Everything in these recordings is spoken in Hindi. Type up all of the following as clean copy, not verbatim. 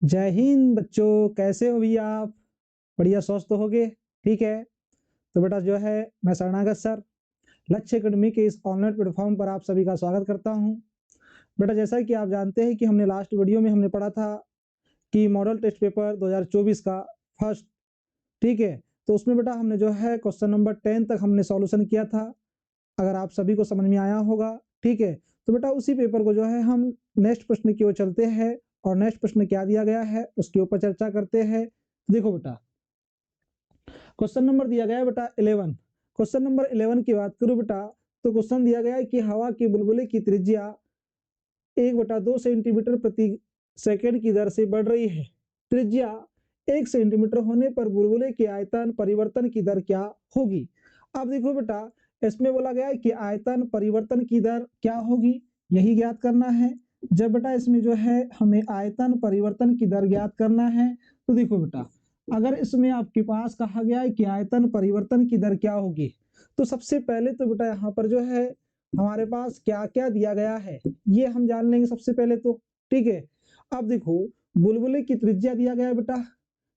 जय हिंद बच्चों, कैसे हो भैया आप? बढ़िया स्वस्थ होगे? ठीक है। तो बेटा जो है मैं शरणागत सर लक्ष्य एकेडमी के इस ऑनलाइन प्लेटफॉर्म पर आप सभी का स्वागत करता हूं। बेटा जैसा कि आप जानते हैं कि हमने लास्ट वीडियो में हमने पढ़ा था कि मॉडल टेस्ट पेपर 2024 का फर्स्ट, ठीक है। तो उसमें बेटा हमने जो है क्वेश्चन नंबर 10 तक हमने सॉल्यूशन किया था। अगर आप सभी को समझ में आया होगा, ठीक है। तो बेटा उसी पेपर को जो है हम नेक्स्ट प्रश्न की ओर चलते हैं और नेक्स्ट प्रश्न क्या दिया गया है उसके ऊपर चर्चा करते हैं। देखो बेटा, क्वेश्चन नंबर दिया गया है बेटा 11। क्वेश्चन नंबर 11 की बात करूं बेटा, तो क्वेश्चन दिया गया है कि हवा के बुलबुले की त्रिज्या 1/2 सेंटीमीटर प्रति सेकंड की दर से बढ़ रही है। त्रिज्या 1 सेंटीमीटर होने पर बुलबुले के आयतन परिवर्तन की दर क्या होगी? अब देखो बेटा, इसमें बोला गया है कि आयतन परिवर्तन की दर क्या होगी, यही ज्ञात करना है। जब बेटा इसमें जो है हमें आयतन परिवर्तन की दर ज्ञात करना है, तो देखो बेटा, अगर इसमें आपके पास कहा गया है कि आयतन परिवर्तन की दर क्या होगी, तो सबसे पहले तो बेटा यहाँ पर जो है हमारे पास क्या क्या दिया गया है ये हम जान लेंगे सबसे पहले तो, ठीक है। अब देखो, बुलबुले की त्रिज्या दिया गया है बेटा।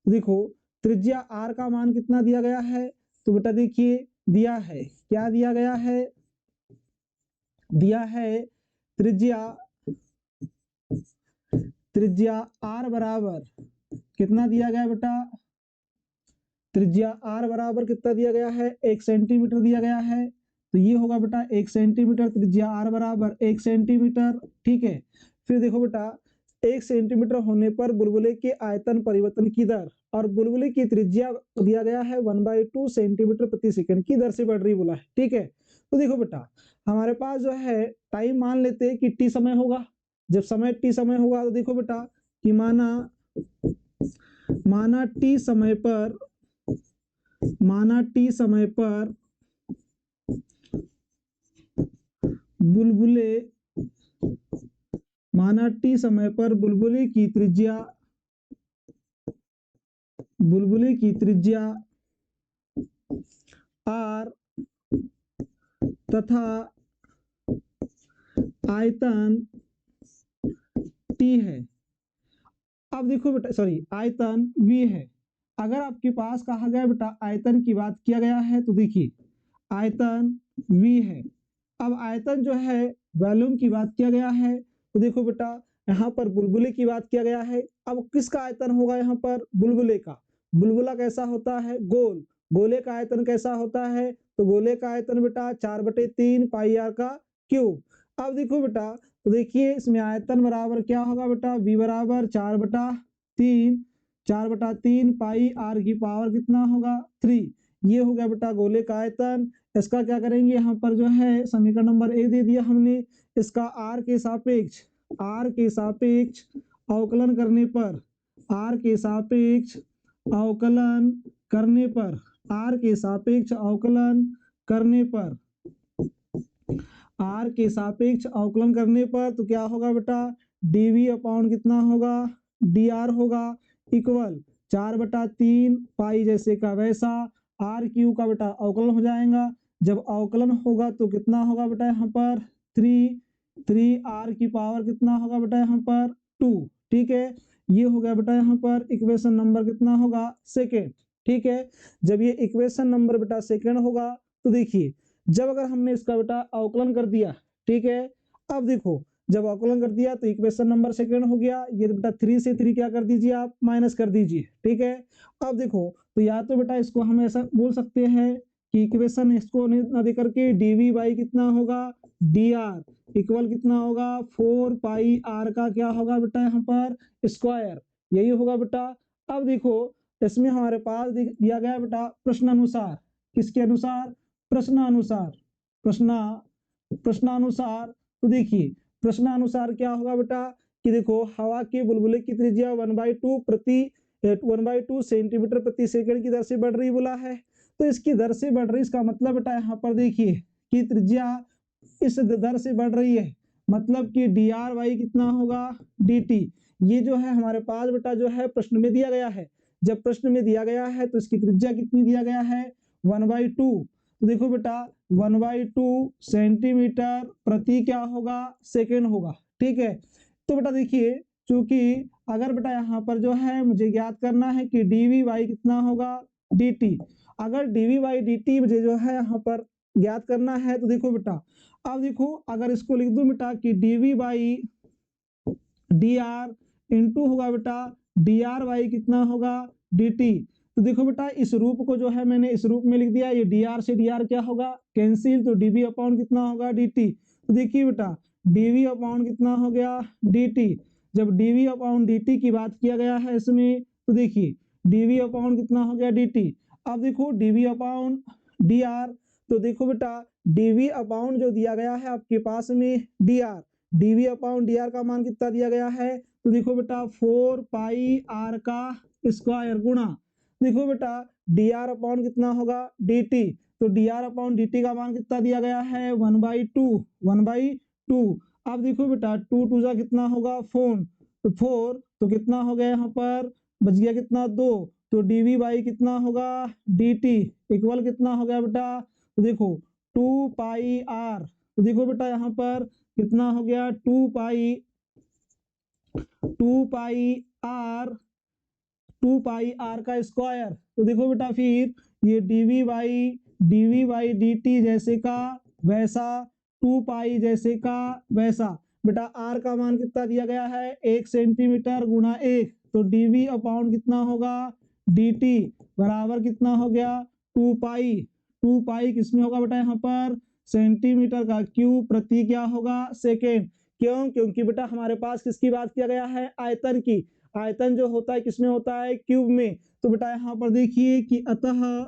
देखो, त्रिज्या आर का मान कितना दिया गया है, तो बेटा देखिए दिया है, क्या दिया गया है, दिया है त्रिज्या, त्रिज्या आर बराबर कितना दिया गया बेटा, त्रिज्या आर बराबर कितना दिया गया है, 1 सेंटीमीटर दिया गया है। तो ये होगा बेटा 1 सेंटीमीटर, त्रिज्या आर बराबर 1 सेंटीमीटर, ठीक है। फिर देखो बेटा, 1 सेंटीमीटर होने पर बुलबुले के आयतन परिवर्तन की दर और बुलबुले की त्रिज्या दिया गया है 1/2 सेंटीमीटर प्रति सेकंड की दर से बढ़ रही बोला है, ठीक है। तो देखो बेटा, हमारे पास जो है टाइम मान लेते हैं कि टी समय होगा। जब समय टी समय होगा तो देखो बेटा कि माना माना टी समय पर, माना टी समय पर बुलबुले, माना टी समय पर बुलबुले की त्रिज्या, बुलबुले की त्रिज्या आर तथा आयतन टी है। अब देखो बेटा, सॉरी, आयतन वी है। अगर आपके पास कहा गया बेटा आयतन की बात किया गया है, तो देखिए आयतन वी है। अब आयतन जो है वॉल्यूम की बात किया गया है, तो देखो बेटा यहाँ पर बुलबुले की बात किया गया है। अब किसका आयतन होगा यहाँ पर? बुलबुले का। बुलबुला कैसा होता है? गोल। गोले का आयतन कैसा होता है? तो गोले का आयतन बेटा 4/3 पाई आर का क्यूब। अब देखो बेटा, तो देखिए इसमें आयतन बराबर क्या होगा बेटा, v बराबर 4/3 पाई आर की पावर कितना होगा 3। ये हो गया बेटा गोले का आयतन। इसका क्या करेंगे, यहाँ पर जो है समीकरण नंबर 1 दे दिया हमने, इसका आर के सापेक्ष, आर के सापेक्ष अवकलन करने पर, आर के सापेक्ष अवकलन करने पर, आर के सापेक्ष अवकलन करने पर, आर के सापेक्ष अवकलन करने पर तो क्या होगा बेटा, डीवी अपॉन कितना होगा, डी आर होगा, इक्वल 4/3 पाई जैसे का वैसा आर क्यू का बेटा अवकलन हो जाएगा। जब अवकलन होगा तो कितना होगा बेटा यहाँ पर 3 आर की पावर कितना होगा बेटा यहाँ पर 2, ठीक है। ये हो गया बेटा यहाँ पर इक्वेशन नंबर कितना होगा, सेकेंड, ठीक है। जब ये इक्वेशन नंबर बेटा सेकेंड होगा, तो देखिए जब अगर हमने इसका बेटा अवकलन कर दिया, ठीक है। अब देखो, जब अवकलन कर दिया तो इक्वेशन नंबर सेकंड हो गया। ये बेटा 3 से 3 क्या कर दीजिए, आप माइनस कर दीजिए, ठीक है। अब देखो, तो या तो बेटा इसको हम ऐसा बोल सकते हैं कि इक्वेशन इसको ना दे करके डीवी बाई कितना होगा, डी आर इक्वल कितना होगा 4 पाई आर का क्या होगा बेटा यहाँ पर स्क्वायर, यही होगा बेटा। अब देखो, इसमें हमारे पास दिया गया बेटा प्रश्न अनुसार, किसके अनुसार, प्रश्नानुसार, प्रश्नानुसार। तो देखिए प्रश्नानुसार क्या होगा बेटा कि देखो हवा के बुलबुले की त्रिज्या 1/2 सेंटीमीटर प्रति सेकंड की दर से बढ़ रही बोला है। तो इसकी दर से बढ़ रही, इसका मतलब बेटा यहाँ पर देखिए कि त्रिज्या इस दर से बढ़ रही है, मतलब कि डी आर वाई कितना होगा, डी टी। ये जो है हमारे पास बेटा जो है प्रश्न में दिया गया है। जब प्रश्न में दिया गया है तो इसकी त्रिज्या कितनी दिया गया है, 1/2। तो देखो बेटा 1/2 सेंटीमीटर प्रति क्या होगा, सेकेंड होगा, ठीक है। तो बेटा देखिए, चूंकि अगर बेटा यहाँ पर जो है मुझे ज्ञात करना है कि डीवी बाई कितना होगा dt, अगर डीवी बाई dt मुझे जो है यहाँ पर ज्ञात करना है तो देखो बेटा, अब देखो अगर इसको लिख दूं बेटा कि D V by D R into होगा बेटा डी आर बाई कितना होगा डी टी। तो देखो बेटा इस रूप को जो है मैंने इस रूप में लिख दिया, ये डी आर से डी आर क्या होगा कैंसिल, तो डीवी अपॉन कितना होगा डी टी। तो देखिए बेटा डीवी अपॉन कितना हो गया डी टी। जब डीवी अपॉन डी टी की बात किया गया है इसमें, तो देखिए डीवी अपॉन कितना हो गया डी टी। अब देखो डीवी अपॉन डी आर, तो देखो बेटा डीवी अपॉन जो दिया गया है आपके पास में D R, D V upon D R का मान कितना दिया गया है, तो देखो बेटा 4 पाई आर का स्क्वायर गुणा, देखो बेटा डी आर अपॉन कितना होगा डी टी, तो D R upon D T का मान कितना दिया गया है 1/2। अब देखो बेटा 2 टू जा कितना होगा 4, तो 4 तो कितना हो गया यहाँ पर बच गया कितना 2, तो डीवी बाई कितना होगा डी टी इक्वल कितना हो गया बेटा, तो देखो 2 पाई आर, तो देखो बेटा यहाँ पर कितना हो गया 2 पाई आर का स्क्वायर। तो देखो बेटा फिर ये डीवी बाई डी टी जैसे का वैसा, 2 पाई जैसे का वैसा। बेटा आर का मान कितना दिया गया है 1 सेंटीमीटर गुणा 1, तो डीवी अपॉन कितना होगा डी टी बराबर कितना हो गया 2 पाई किसमें होगा बेटा यहाँ पर सेंटीमीटर का क्यूब प्रति क्या होगा सेकेंड। क्यों? क्योंकि बेटा हमारे पास किसकी बात किया गया है आयतन की, आयतन जो होता है किसमें होता है क्यूब में। तो बेटा यहाँ पर देखिए कि अतः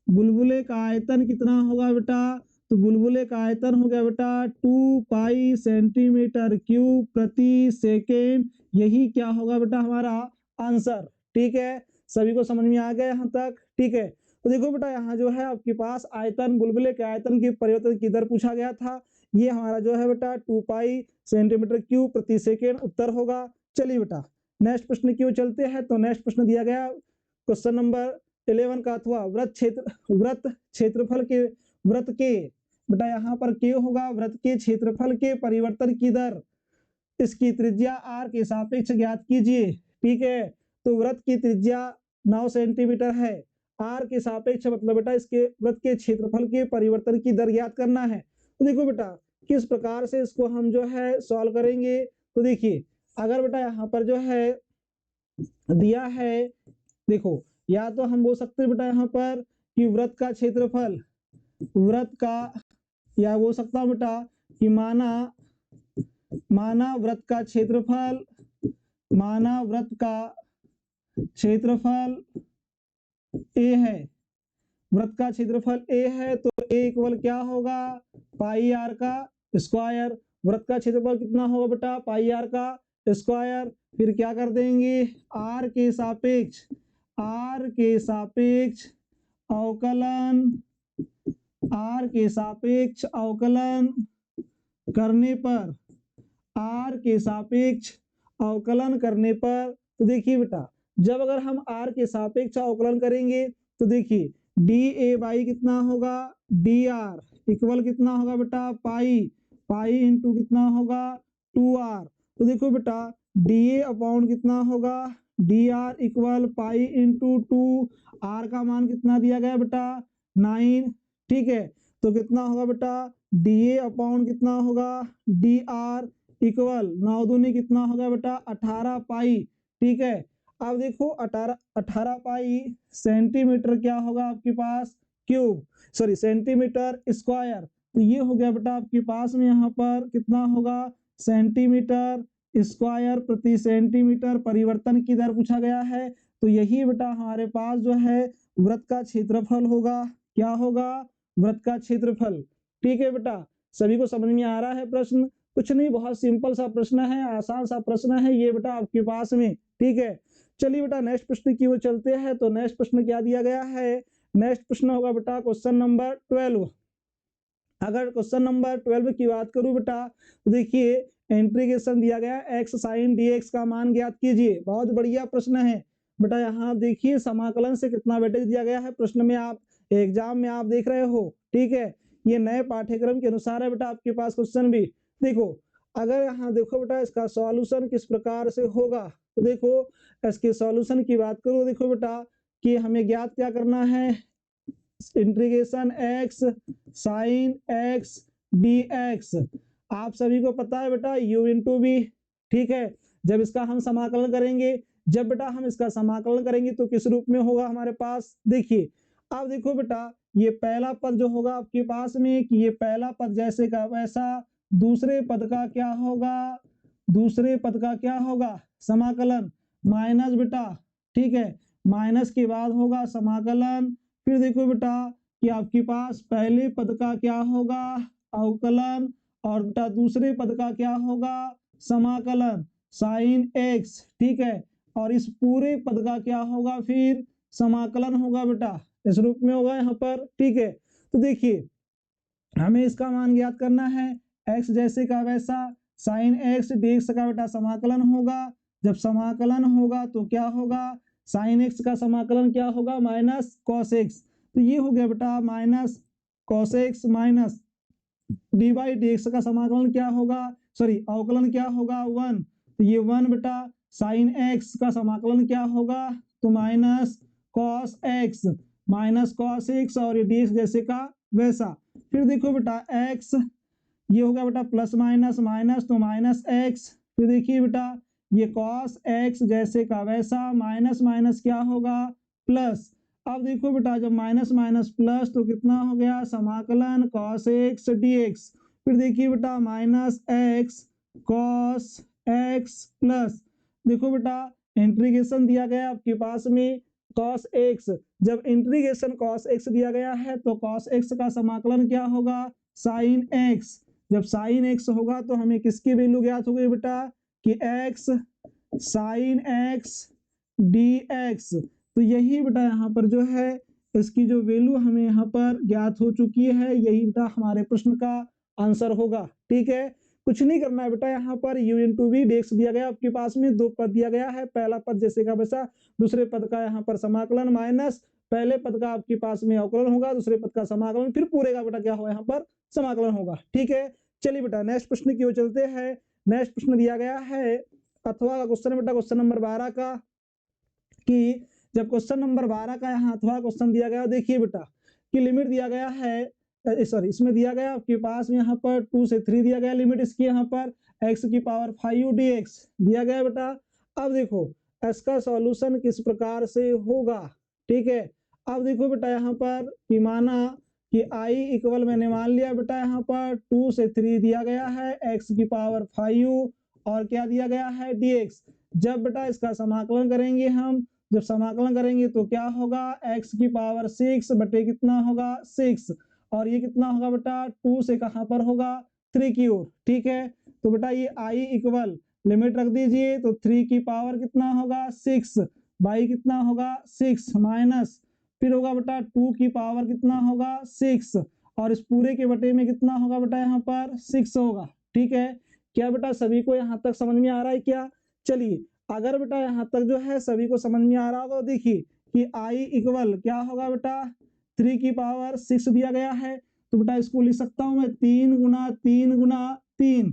बुलबुले का आयतन कितना होगा बेटा, तो बुलबुले का आयतन हो गया बेटा 2 पाई सेंटीमीटर क्यूब प्रति सेकेंड। यही क्या होगा बेटा हमारा आंसर। ठीक है, सभी को समझ में आ गया यहाँ तक। ठीक है, तो देखो बेटा यहाँ जो है आपके पास आयतन बुलबुले के आयतन की परिवर्तन की दर पूछा गया था, ये हमारा जो है बेटा 2 पाई सेंटीमीटर क्यूब प्रति सेकेंड उत्तर होगा। चलिए बेटा नेक्स्ट प्रश्न की ओर चलते हैं। तो नेक्स्ट प्रश्न दिया गया क्वेश्चन नंबर 11 का, अथवा वृत्त के बेटा यहाँ पर के होगा वृत्त के क्षेत्रफल के परिवर्तन की दर, इसकी त्रिज्या r के सापेक्ष ज्ञात कीजिए। ठीक है, तो वृत्त की त्रिज्या 9 सेंटीमीटर है, r के सापेक्ष मतलब बेटा इसके वृत्त के क्षेत्रफल के परिवर्तन की दर ज्ञात करना है। तो देखो बेटा किस प्रकार से इसको हम जो है सॉल्व करेंगे। तो देखिए अगर बेटा यहाँ पर जो है दिया है, देखो या तो हम बोल सकते हैं बेटा यहाँ पर कि वृत्त का क्षेत्रफल, वृत्त का, या बोल सकता हूं बेटा कि माना वृत्त का क्षेत्रफल ए है, वृत्त का क्षेत्रफल ए है, तो ए इक्वल क्या होगा पाई आर का स्क्वायर। वृत्त का क्षेत्रफल कितना होगा बेटा पाई आर का स्क्वायर। फिर क्या कर देंगे आर के सापेक्ष अवकलन करने पर, तो देखिए बेटा जब अगर हम r के सापेक्ष अवकलन करेंगे तो देखिए डी ए बाई कितना होगा डी आर इक्वल कितना होगा बेटा पाई इंटू कितना होगा 2r। तो देखो बेटा डी ए अपॉन कितना होगा D R equal pi into 2, R का मान कितना दिया गया बेटा 9। ठीक है, तो कितना होगा बेटा डी ए अपॉन कितना होगा डी आर इक्वल 9 दूनी कितना होगा बेटा 18 पाई। ठीक है, अब देखो 18 पाई सेंटीमीटर क्या होगा आपके पास क्यूब, सॉरी सेंटीमीटर स्क्वायर। तो ये हो गया बेटा आपके पास में यहाँ पर कितना होगा सेंटीमीटर स्क्वायर प्रति सेंटीमीटर परिवर्तन की दर पूछा गया है। तो यही बेटा हमारे पास जो है वृत्त का क्षेत्रफल होगा। क्या होगा वृत्त का क्षेत्रफल। ठीक है बेटा, सभी को समझ में आ रहा है प्रश्न? कुछ नहीं, बहुत सिंपल सा प्रश्न है, आसान सा प्रश्न है ये बेटा आपके पास में। ठीक है, चलिए बेटा नेक्स्ट प्रश्न की ओर चलते हैं। तो नेक्स्ट प्रश्न क्या दिया गया है, नेक्स्ट प्रश्न होगा बेटा क्वेश्चन नंबर 12। अगर क्वेश्चन नंबर 12 की बात करूं बेटा, तो देखिए इंटीग्रेशन दिया गया x sin dx का मान ज्ञात कीजिए। बहुत बढ़िया प्रश्न है बेटा। यहाँ देखिए समाकलन से कितना वेटेज दिया गया है प्रश्न में, आप एग्जाम में आप देख रहे हो, ठीक है। ये नए पाठ्यक्रम के अनुसार है बेटा आपके पास क्वेश्चन भी। देखो अगर यहाँ देखो बेटा इसका सॉल्यूशन किस प्रकार से होगा, तो देखो इसके सॉल्यूशन की बात करो, देखो बेटा कि हमें ज्ञात क्या करना है, integration x sine x dx। आप सभी को पता है बेटा u इंटू बी, ठीक है। जब इसका हम समाकलन करेंगे, जब बेटा हम इसका समाकलन करेंगे तो किस रूप में होगा हमारे पास, देखिए अब देखो बेटा ये पहला पद जो होगा आपके पास में कि ये पहला पद जैसे का वैसा, दूसरे पद का क्या होगा, दूसरे पद का क्या होगा समाकलन माइनस बेटा, ठीक है। माइनस के बाद होगा समाकलन, फिर देखो बेटा कि आपके पास पहले पद का क्या होगा अवकलन, और बेटा दूसरे पद का क्या होगा समाकलन साइन x, ठीक है। और इस पूरे पद का क्या होगा फिर समाकलन होगा बेटा, इस रूप में होगा यहाँ पर, ठीक है। तो देखिए हमें इसका मान ज्ञात करना है, x जैसे का वैसा साइन x dx का बेटा समाकलन होगा। जब समाकलन होगा तो क्या होगा, साइन x का समाकलन क्या होगा माइनस कॉस x, तो ये हो गया बेटा minus cos x minus D by D x का समाकलन क्या होगा, सॉरी अवकलन क्या होगा 1, तो ये 1 बेटा साइन x का समाकलन क्या होगा, तो माइनस कॉस x और ये dx जैसे का वैसा। फिर देखो बेटा x ये होगा बेटा प्लस माइनस माइनस तो माइनस x, फिर देखिए बेटा ये कॉस x जैसे का वैसा, माइनस माइनस क्या होगा प्लस। अब देखो बेटा जब माइनस माइनस प्लस तो कितना हो गया समाकलन कॉस x dx। फिर देखिए बेटा minus x cos x plus, देखो बेटा इंटीग्रेशन दिया गया आपके पास में cos x, जब इंटीग्रेशन cos x दिया गया है तो cos x का समाकलन क्या होगा sin x। जब sin x होगा तो हमें किसकी वैल्यू ज्ञात हो गई बेटा कि x sin x dx। तो यही बेटा यहाँ पर जो है इसकी जो वैल्यू हमें यहाँ पर ज्ञात हो चुकी है, यही बेटा हमारे प्रश्न का आंसर होगा, ठीक है। कुछ नहीं करना है बेटा, यहाँ पर u इंटू वी dx दिया गया आपके पास में, दो पद दिया गया है, पहला पद जैसे का वैसा, दूसरे पद का यहाँ पर समाकलन माइनस पहले पद का आपके पास में अवकलन होगा, दूसरे पद का समाकलन, फिर पूरे का बेटा क्या होगा यहाँ पर समाकलन होगा, ठीक है। चलिए बेटा नेक्स्ट प्रश्न की ओर चलते हैं। नेक्स्ट प्रश्न दिया गया है अथवा का क्वेश्चन बेटा, क्वेश्चन नंबर 12 का, कि जब क्वेश्चन नंबर 12 का यहाँ अथवा क्वेश्चन दिया गया, देखिए बेटा कि लिमिट दिया गया है, सॉरी इसमें दिया गया आपके पास में यहाँ पर 2 से 3 दिया गया लिमिट इसकी, यहाँ पर x की पावर 5 dx दिया गया बेटा। अब देखो इसका सॉल्यूशन किस प्रकार से होगा, ठीक है। अब देखो बेटा यहाँ पर कि माना कि i इक्वल मैंने मान लिया बेटा यहाँ पर 2 से 3 दिया गया है, x की पावर 5 और क्या दिया गया है dx। जब बेटा इसका समाकलन करेंगे हम, जब समाकलन करेंगे तो क्या होगा x की पावर 6 बटे कितना होगा 6, और ये कितना होगा बेटा 2 से कहां पर होगा 3 की ओर, ठीक है। तो बेटा ये i इक्वल लिमिट रख दीजिए, तो 3 की पावर कितना होगा 6 बाई कितना होगा 6 माइनस, फिर होगा बेटा 2 की पावर कितना होगा 6 और इस पूरे के बटे में कितना होगा बेटा यहाँ पर 6 होगा, ठीक है। क्या बेटा सभी को यहाँ तक समझ में आ रहा है क्या? चलिए अगर बेटा यहाँ तक जो है सभी को समझ में आ रहा होगा, देखिए कि i इक्वल क्या होगा बेटा 3 की पावर 6 दिया गया है, तो बेटा इसको लिख सकता हूं मैं 3 गुना 3 गुना 3,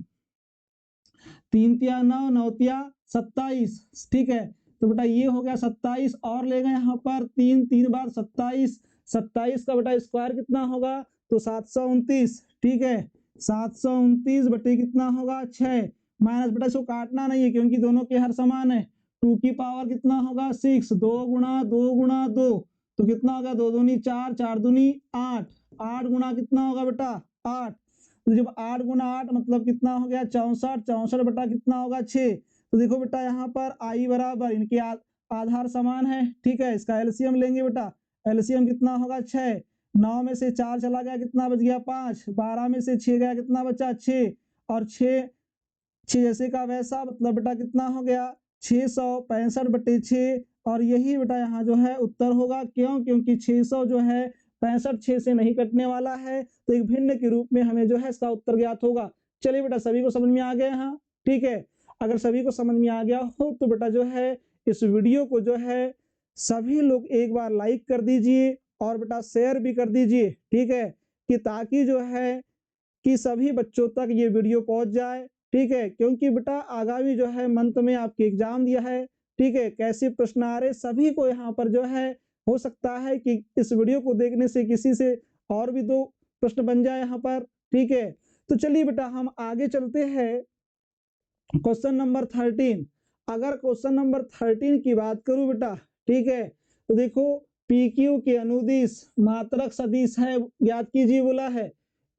3 तिया 9, 9 तिया 27, ठीक है। तो बेटा ये हो गया 27 और ले गए यहाँ पर 3, 3 बार 27, 27 का बेटा स्क्वायर कितना होगा तो 729, ठीक है। 729 बटे कितना होगा 6, माइनस बेटा इसको काटना नहीं है क्योंकि दोनों के हर समान है। 2 की पावर कितना होगा 6, 2 गुना 2 गुना 2, तो कितना होगा 2 दूनी 4, 4 दूनी 8, 8 गुना कितना होगा बेटा 8, तो जब 8 गुना 8 मतलब कितना हो गया 64, 64 बेटा कितना होगा 6। तो देखो बेटा यहाँ पर आई बराबर इनके आधार समान है, ठीक है। इसका एलसीएम लेंगे बेटा, एलसीएम कितना होगा 6, 9 में से 4 चला गया कितना बच गया 5, 12 में से 6 गया कितना बचा 6, और 6 जैसे का वैसा मतलब बेटा कितना हो गया 665 बटे 6, और यही बेटा यहाँ जो है उत्तर होगा। क्यों? क्योंकि 600 जो है 65 6 से नहीं कटने वाला है, तो एक भिन्न के रूप में हमें जो है इसका उत्तर ज्ञात होगा। चलिए बेटा सभी को समझ में आ गया यहाँ, ठीक है। अगर सभी को समझ में आ गया हो तो बेटा जो है इस वीडियो को जो है सभी लोग एक बार लाइक कर दीजिए और बेटा शेयर भी कर दीजिए, ठीक है, कि ताकि जो है कि सभी बच्चों तक ये वीडियो पहुंच जाए, ठीक है, क्योंकि बेटा आगामी जो है मंथ में आपके एग्जाम दिया है, ठीक है, कैसे प्रश्न आ रहे सभी को यहाँ पर जो है हो सकता है कि इस वीडियो को देखने से किसी से और भी 2 प्रश्न बन जाए यहाँ पर, ठीक है। तो चलिए बेटा हम आगे चलते हैं क्वेश्चन नंबर 13। अगर क्वेश्चन नंबर 13 की बात करूं बेटा, ठीक है, तो देखो PQ के अनुदिश मात्रक सदिश है, ज्ञात कीजिए बोला है।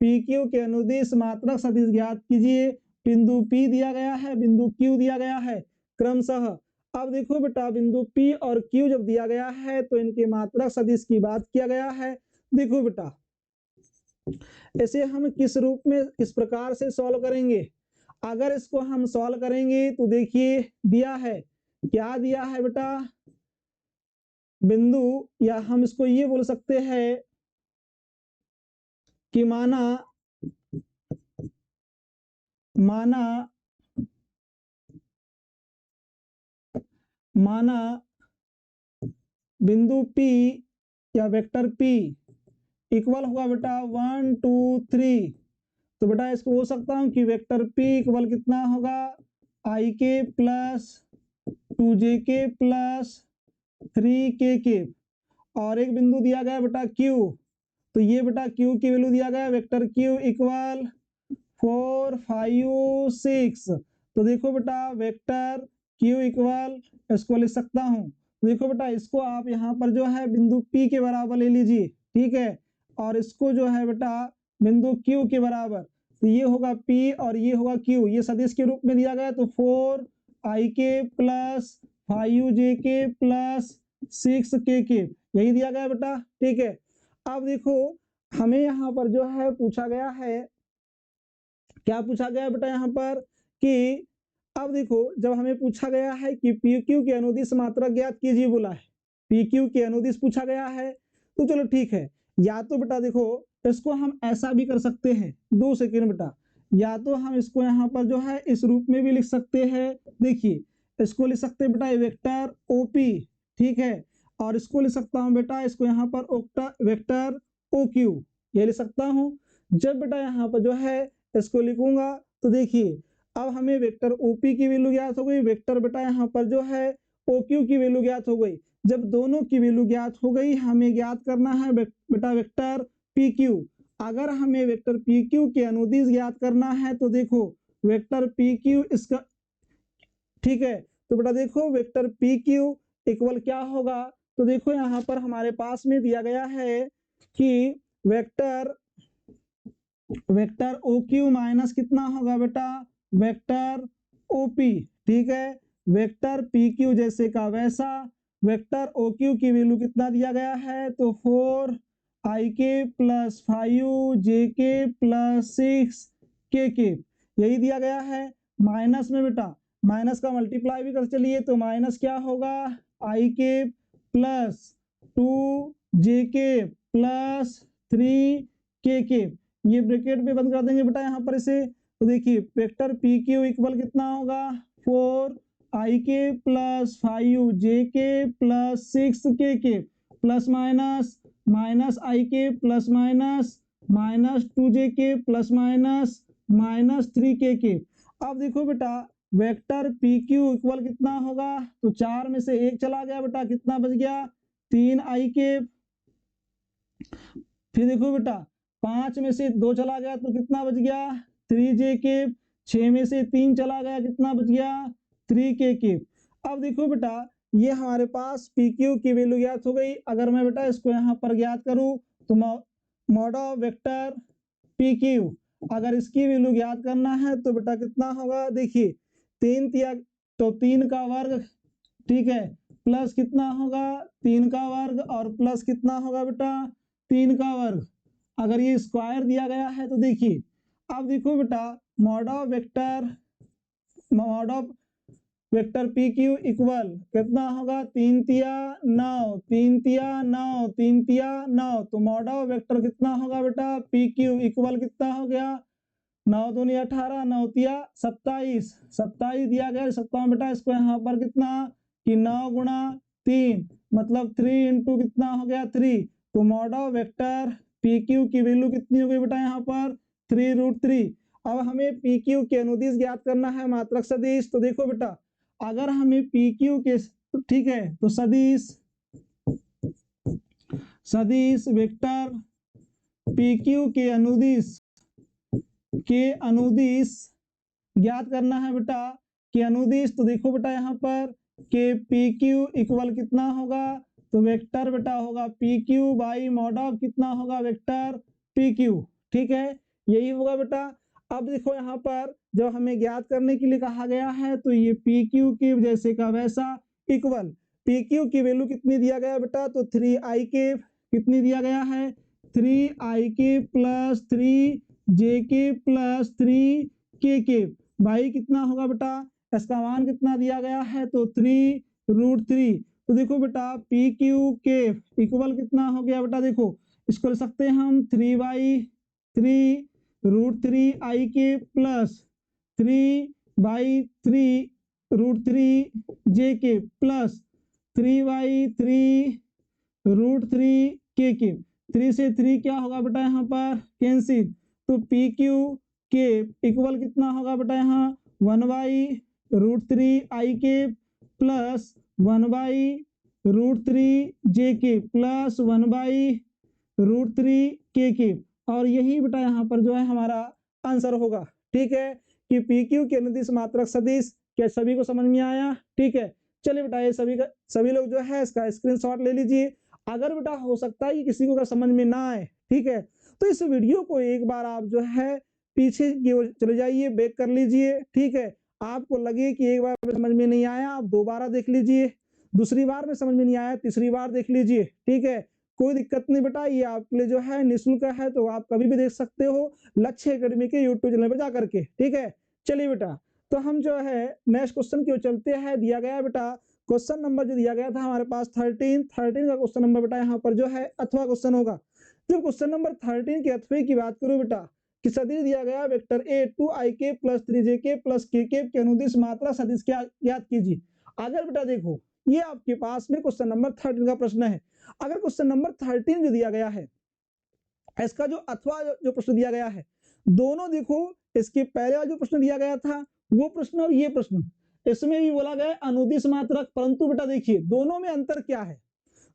PQ के अनुदिश मात्रक सदिश ज्ञात कीजिए। बिंदु P दिया गया है, बिंदु Q दिया गया है क्रमशः। अब देखो बेटा बिंदु P और Q जब दिया गया है तो इनके मात्रक सदिश की बात किया गया है। देखो बेटा इसे हम किस रूप में इस प्रकार से सॉल्व करेंगे। अगर इसको हम सॉल्व करेंगे तो देखिए दिया है, क्या दिया है बेटा, बिंदु, या हम इसको ये बोल सकते हैं कि माना माना माना बिंदु P या वेक्टर P इक्वल हुआ बेटा 1 2 3। तो बेटा इसको हो सकता हूं कि वेक्टर P इक्वल कितना होगा IK plus 2JK plus 3KK। और एक बिंदु दिया गया बेटा Q, तो ये बेटा Q की वैल्यू दिया गया वेक्टर Q इक्वल 4 5 6। तो देखो बेटा वेक्टर Q इक्वल इसको लिख सकता हूं। देखो बेटा इसको आप यहाँ पर जो है बिंदु P के बराबर ले लीजिए, ठीक है, और इसको जो है बेटा बिंदु Q के बराबर, तो ये होगा P और ये होगा Q, ये सदिश के रूप में दिया गया, तो 4IK plus 5JK plus 6KK यही दिया गया बेटा, ठीक है। अब देखो हमें यहाँ पर जो है पूछा गया है, क्या पूछा गया बेटा यहाँ पर कि अब देखो जब हमें पूछा गया है कि PQ के अनुदिश मात्रक ज्ञात कीजिए बोला है, PQ के अनुदिश पूछा गया है, तो चलो ठीक है, या तो बेटा देखो इसको हम ऐसा भी कर सकते हैं, 2 सेकेंड बेटा, या तो हम इसको यहाँ पर जो है इस रूप में भी लिख सकते हैं। देखिए इसको लिख सकते हैं बेटा वेक्टर OP, ठीक है, और इसको लिख सकता हूँ बेटा इसको यहाँ पर वेक्टर OQ ये लिख सकता हूँ। जब बेटा यहाँ पर जो है इसको लिखूंगा तो देखिए अब हमें वेक्टर OP की वैल्यू ज्ञात हो गई, वेक्टर बेटा यहाँ पर जो है OQ की वैल्यू ज्ञात हो गई। जब दोनों की वैल्यू ज्ञात हो गई हमें ज्ञात करना है बेटा वेक्टर PQ। अगर हमें वेक्टर PQ के अनुदिश ज्ञात करना है तो देखो वेक्टर PQ इसका, ठीक है, तो बेटा देखो वेक्टर PQ इक्वल क्या होगा, तो देखो यहाँ पर हमारे पास में दिया गया है कि वेक्टर OQ माइनस कितना होगा बेटा वेक्टर OP, ठीक है, वेक्टर PQ जैसे का वैसा, वेक्टर OQ की वैल्यू कितना दिया गया है, तो 4IK plus 5JK plus 6KK यही दिया गया है। माइनस में बेटा माइनस का मल्टीप्लाई भी कर चलिए, तो माइनस क्या होगा IK plus 2JK plus 3KK, ये ब्रैकेट में बंद कर देंगे बेटा यहाँ पर इसे। तो देखिए वेक्टर PQ इक्वल कितना होगा 4IK plus 5JK plus 6KK plus minus minus IK plus minus minus 2JK plus minus minus 3KK। अब देखो बेटा वेक्टर PQ इक्वल कितना होगा, तो 4 में से 1 चला गया बेटा, कितना बच गया 3IK। फिर देखो बेटा 5 में से 2 चला गया तो कितना बच गया 3JK। 6 में से 3 चला गया कितना बच गया 3KK। अब देखो बेटा ये हमारे पास PQ की वैल्यू ज्ञात हो गई। अगर मैं बेटा इसको यहाँ पर ज्ञात करूँ तो मॉड ऑफ वेक्टर PQ, अगर इसकी वैल्यू ज्ञात करना है तो बेटा कितना होगा, देखिए 3 तिया तो 3 का वर्ग, ठीक है, प्लस कितना होगा 3 का वर्ग और प्लस कितना होगा बेटा 3 का वर्ग। अगर ये स्क्वायर दिया गया है तो देखिए अब देखो बेटा mod of vector PQ equal कितना होगा 3 तिया 9 3 तिया 9 3 तिया 9, तो मॉड ऑफ वेक्टर कितना होगा बेटा PQ इक्वल कितना हो गया 9 दूनी 18 9 तिया 27 27 दिया गया। सकता हूँ बेटा इसको यहाँ पर कितना कि 9 गुणा 3 मतलब 3 इंटू कितना हो गया 3, तो mod of vector P Q की वैल्यू कितनी हो गई बेटा यहाँ पर 3√3। अब हमें पी क्यू के अनुदिश ज्ञात करना है मात्रक सदिश। तो देखो बेटा अगर हमें पी क्यू के ठीक है तो सदिश वेक्टर पी क्यू के अनुदिश ज्ञात करना है बेटा कि अनुदिश। तो देखो बेटा यहाँ पर के पी क्यू इक्वल कितना होगा, तो वेक्टर बेटा होगा P Q by mod of कितना होगा वेक्टर पी क्यू। ठीक है यही होगा बेटा। अब देखो यहाँ पर जो हमें ज्ञात करने के लिए कहा गया है तो ये पी क्यू की जैसे का वैसा इक्वल पी क्यू की वैल्यू कितनी दिया गया बेटा, तो 3i कितनी दिया गया है 3i plus 3j plus 3k by कितना होगा बेटा, इसका मान कितना दिया गया है तो 3√3। तो देखो बेटा पी क्यू के इक्वल कितना हो गया बेटा, देखो इसको लिख सकते हैं हम 3/3√3i plus 3/3√3j plus 3/3√3k। 3 से 3 क्या होगा बेटा यहाँ पर कैंसिल। तो पी क्यू के इक्वल कितना होगा बेटा यहाँ 1/√3i plus 1/√3j plus 1/√3k। और यही बेटा यहाँ पर जो है हमारा आंसर होगा। ठीक है कि पी क्यू के अनुदिश मात्रक सदिश। क्या सभी को समझ में आया? ठीक है चलिए बेटा ये सभी लोग जो है इसका स्क्रीनशॉट ले लीजिए। अगर बेटा हो सकता है कि किसी को अगर समझ में ना आए ठीक है तो इस वीडियो को एक बार आप जो है पीछे की ओर चले जाइए, बैक कर लीजिए। ठीक है आपको लगे कि एक बार समझ में नहीं आया आप दोबारा देख लीजिए, दूसरी बार में समझ में नहीं आया तीसरी बार देख लीजिए। ठीक है कोई दिक्कत नहीं बेटा, ये आपके लिए जो है निःशुल्क है तो आप कभी भी देख सकते हो लक्ष्य एकेडमी के यूट्यूब चैनल पर जा करके। ठीक है चलिए बेटा तो हम जो है नेक्स्ट क्वेश्चन की ओर चलते हैं। दिया गया है बेटा क्वेश्चन नंबर जो दिया गया था हमारे पास 13 का क्वेश्चन नंबर बेटा यहाँ पर जो है अथवा क्वेश्चन होगा। तो क्वेश्चन नंबर 13 के अथवे की बात करूं बेटा कि सदिश दिया गया vector A 2ik plus 3jk plus kk के अनुदिश मात्रा सदिश क्या याद कीजिए। अगर बेटा देखो ये आपके पास में क्वेश्चन नंबर 13 का प्रश्न है। अगर क्वेश्चन नंबर 13 जो दिया गया है इसका जो अथवा जो प्रश्न दिया गया है दोनों देखो इसके पहले वाला जो प्रश्न दिया गया था वो प्रश्न और ये प्रश्न इसमें भी बोला गया अनुदिश मात्रक, परंतु बेटा देखिए दोनों में अंतर क्या है।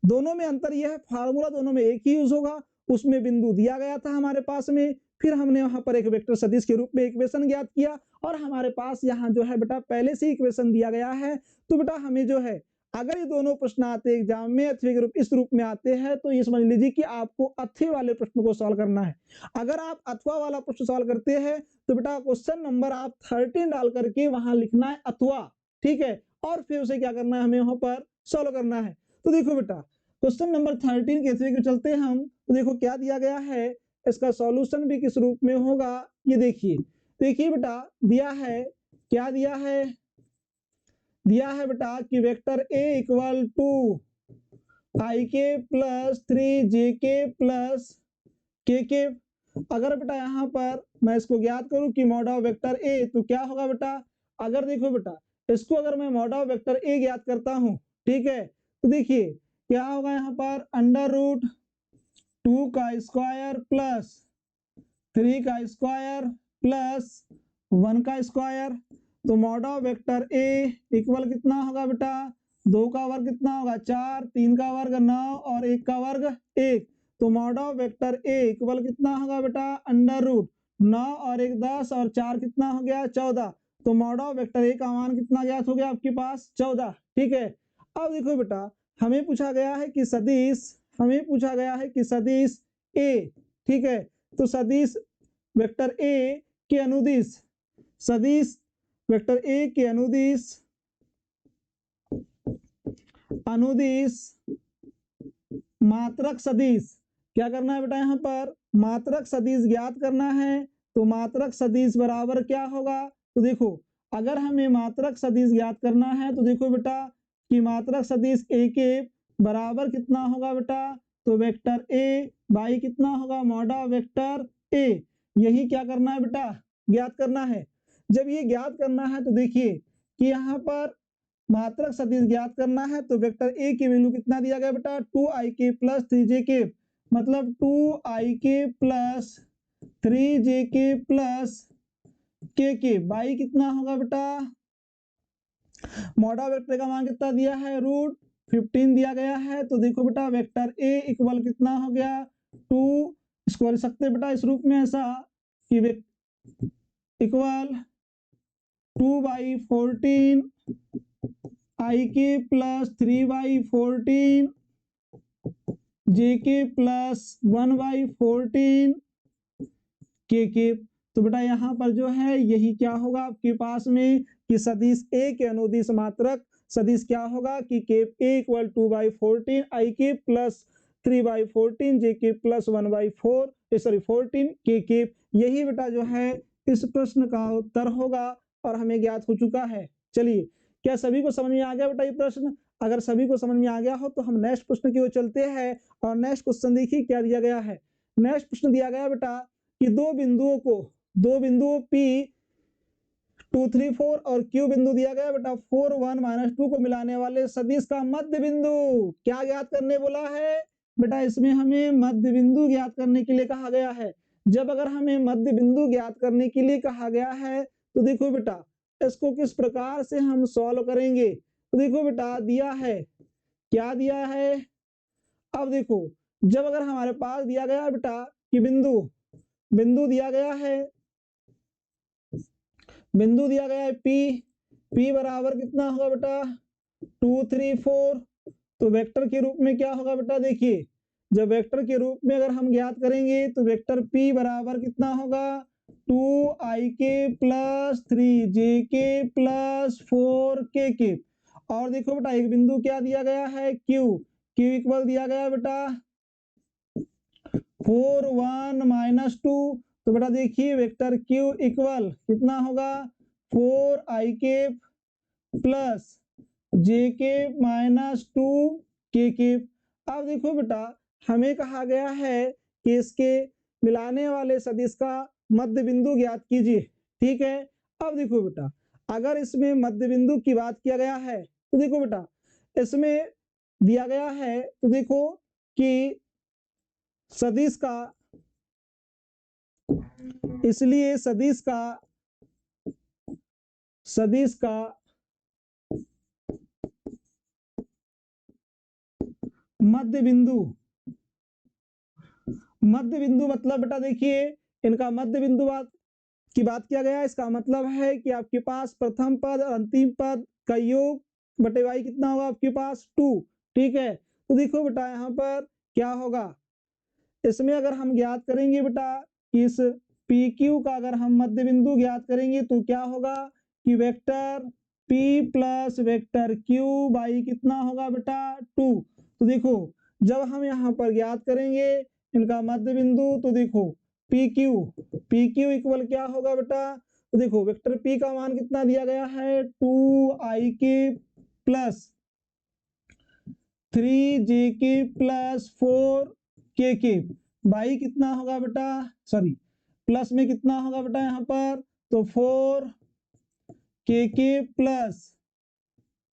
दोनों में अंतर यह है फार्मूला दोनों में एक ही यूज होगा। उसमें बिंदु दिया गया था हमारे पास में, फिर हमने वहां पर एक वेक्टर सदिश के रूप में इक्वेशन ज्ञात किया और हमारे पास यहाँ जो है बेटा पहले से इक्वेशन दिया गया है। तो बेटा हमें जो है अगर ये दोनों प्रश्न आते हैं एग्जाम में अथवे के रूप इस रूप में आते हैं तो ये समझ लीजिए कि आपको अथवे वाले प्रश्न को सॉल्व करना है। अगर आप अथवा वाला प्रश्न सॉल्व करते हैं तो बेटा क्वेश्चन नंबर आप 13 डाल करके वहां लिखना है अथवा। ठीक है और फिर उसे क्या करना है हमें वहां पर सॉल्व करना है। तो देखो बेटा क्वेश्चन नंबर 13 के अथवे को चलते हैं हम। तो देखो क्या दिया गया है, इसका सॉल्यूशन भी किस रूप में होगा ये देखिए। देखिए बेटा दिया है क्या दिया है बेटा कि vector a equal to ik plus 3jk plus kk। अगर बेटा यहाँ पर मैं इसको ज्ञात करूं कि मॉड ऑफ वेक्टर a तो क्या होगा बेटा, अगर देखो बेटा इसको अगर मैं मॉड ऑफ वेक्टर a ज्ञात करता हूं ठीक है तो देखिए क्या होगा यहाँ पर √2 का स्क्वायर प्लस 3 का स्क्वायर प्लस 1 का स्क्वायर। तो mod of vector a equal कितना होगा बेटा 2 का वर्ग कितना होगा 4, 3 का वर्ग 9 और 1 का वर्ग 1। तो mod of vector a equal कितना होगा बेटा √9 और 1 10 और 4 कितना हो गया 14। तो मॉड ऑफ वेक्टर a का मान कितना ज्ञात हो गया आपके पास 14। ठीक है अब देखो बेटा हमें पूछा गया है कि सदिश a। ठीक है तो सदिश वेक्टर a के अनुदिश सदिश वेक्टर a के अनुदिश मात्रक सदिश क्या करना है बेटा यहाँ पर मात्रक सदिश ज्ञात करना है। तो मात्रक सदिश बराबर क्या होगा, तो देखो अगर हमें मात्रक सदिश ज्ञात करना है तो देखो बेटा कि मात्रक सदिश a के बराबर कितना होगा बेटा, तो वेक्टर a बाई कितना होगा मॉड ऑफ वेक्टर a। यही क्या करना है बेटा ज्ञात करना है। जब ये ज्ञात करना है तो देखिए कि यहाँ पर मात्रक सदिश ज्ञात करना है तो वेक्टर a की वैल्यू कितना दिया गया बेटा 2ik प्लस 3jk। मतलब 2ik प्लस 3jk प्लस के बाई कितना होगा बेटा, मॉडा वेक्टर का मान कितना दिया है, √15 दिया गया है। तो देखो बेटा वेक्टर ए इक्वल कितना हो गया 2, इसको लिख सकते बेटा इस रूप में ऐसा कि equal 2/14 ik plus 3/14 jk plus 1/14 के। तो बेटा यहाँ पर जो है यही क्या होगा आपके पास में कि सदिश ए के अनुदिश मात्रक सदिश क्या होगा कि केप ए इक्वल 2/14 आई के प्लस 3/14 जे के प्लस 1/14 के। यही बेटा जो है इस प्रश्न का उत्तर होगा और हमें ज्ञात हो चुका है। चलिए, क्या सभी को समझ में आ गया बेटा ये प्रश्न? अगर सभी को समझ में आ गया हो तो हम नेक्स्ट प्रश्न की ओर चलते हैं और नेक्स्ट क्वेश्चन देखिए क्या दिया गया है। नेक्स्ट प्रश्न दिया गया बेटा कि दो बिंदुओं P 2 3 4 और Q बिंदु दिया गया बेटा 4 1 -2 को मिलाने वाले सदिश का मध्य बिंदु क्या ज्ञात करने बोला है बेटा, इसमें हमें मध्य बिंदु ज्ञात करने के लिए कहा गया है। जब अगर हमें मध्य बिंदु ज्ञात करने के लिए कहा गया है तो देखो बेटा इसको किस प्रकार से हम सॉल्व करेंगे। तो देखो बेटा दिया है, क्या दिया है, अब देखो जब अगर हमारे पास दिया गया बेटा कि बिंदु दिया गया है P बराबर कितना होगा बेटा 2 3 4। तो वेक्टर के रूप में क्या होगा बेटा, देखिए जब वेक्टर के रूप में अगर हम ज्ञात करेंगे तो वेक्टर P बराबर कितना होगा 2ik plus 3jk plus 4k। और देखो बेटा एक बिंदु क्या दिया गया है Q इक्वल दिया गया बेटा 4 1 -2। तो बेटा देखिए वेक्टर Q इक्वल कितना होगा 4ik प्लस jk -2 k। अब देखो बेटा हमें कहा गया है कि इसके मिलाने वाले सदिश का मध्य बिंदु ज्ञात कीजिए। ठीक है, अब देखो बेटा अगर इसमें मध्य बिंदु की बात किया गया है तो देखो बेटा इसमें दिया गया है तो देखो कि सदिश का, इसलिए सदिश का मध्य बिंदु मतलब बेटा देखिए इनका मध्य बिंदु की बात किया गया। इसका मतलब है कि आपके पास प्रथम पद और अंतिम पद का योग बटे वाई कितना होगा आपके पास 2। ठीक है, तो देखो बेटा यहाँ पर क्या होगा, इसमें अगर हम ज्ञात करेंगे बेटा इस PQ का अगर हम मध्य बिंदु ज्ञात करेंगे तो क्या होगा कि vector P plus vector Q by कितना होगा बेटा 2। तो देखो जब हम यहाँ पर ज्ञात करेंगे इनका मध्य बिंदु तो देखो PQ इक्वल क्या होगा बेटा, तो देखो वेक्टर P का मान कितना दिया गया है 2ik plus 3jk plus 4k by कितना होगा बेटा, सॉरी प्लस में कितना होगा बेटा यहाँ पर तो 4k plus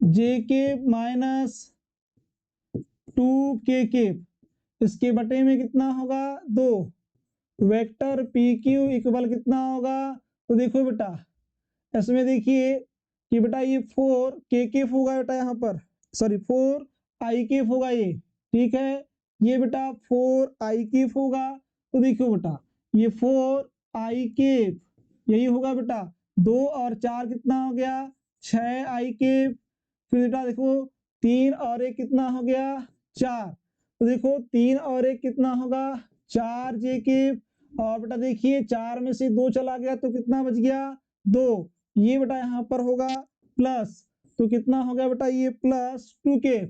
jk minus 2k इसके बटे में कितना होगा 2। वेक्टर PQ इक्वल कितना होगा, तो देखो बेटा इसमें देखिए कि बेटा ये 4k होगा बेटा यहाँ पर, सॉरी 4ik होगा ये। ठीक है, ये बेटा 4ik होगा। तो देखो बेटा ये 4ik यही होगा बेटा 2 और 4 कितना हो गया 6ik। फिर बेटा देखो 3 और 1 कितना हो गया 4। तो देखो 3 और 1 कितना होगा 4jk। और बेटा देखिए 4 में से 2 चला गया तो कितना बच गया 2। ये बेटा यहाँ पर होगा प्लस, तो कितना हो गया बेटा ये प्लस 2k।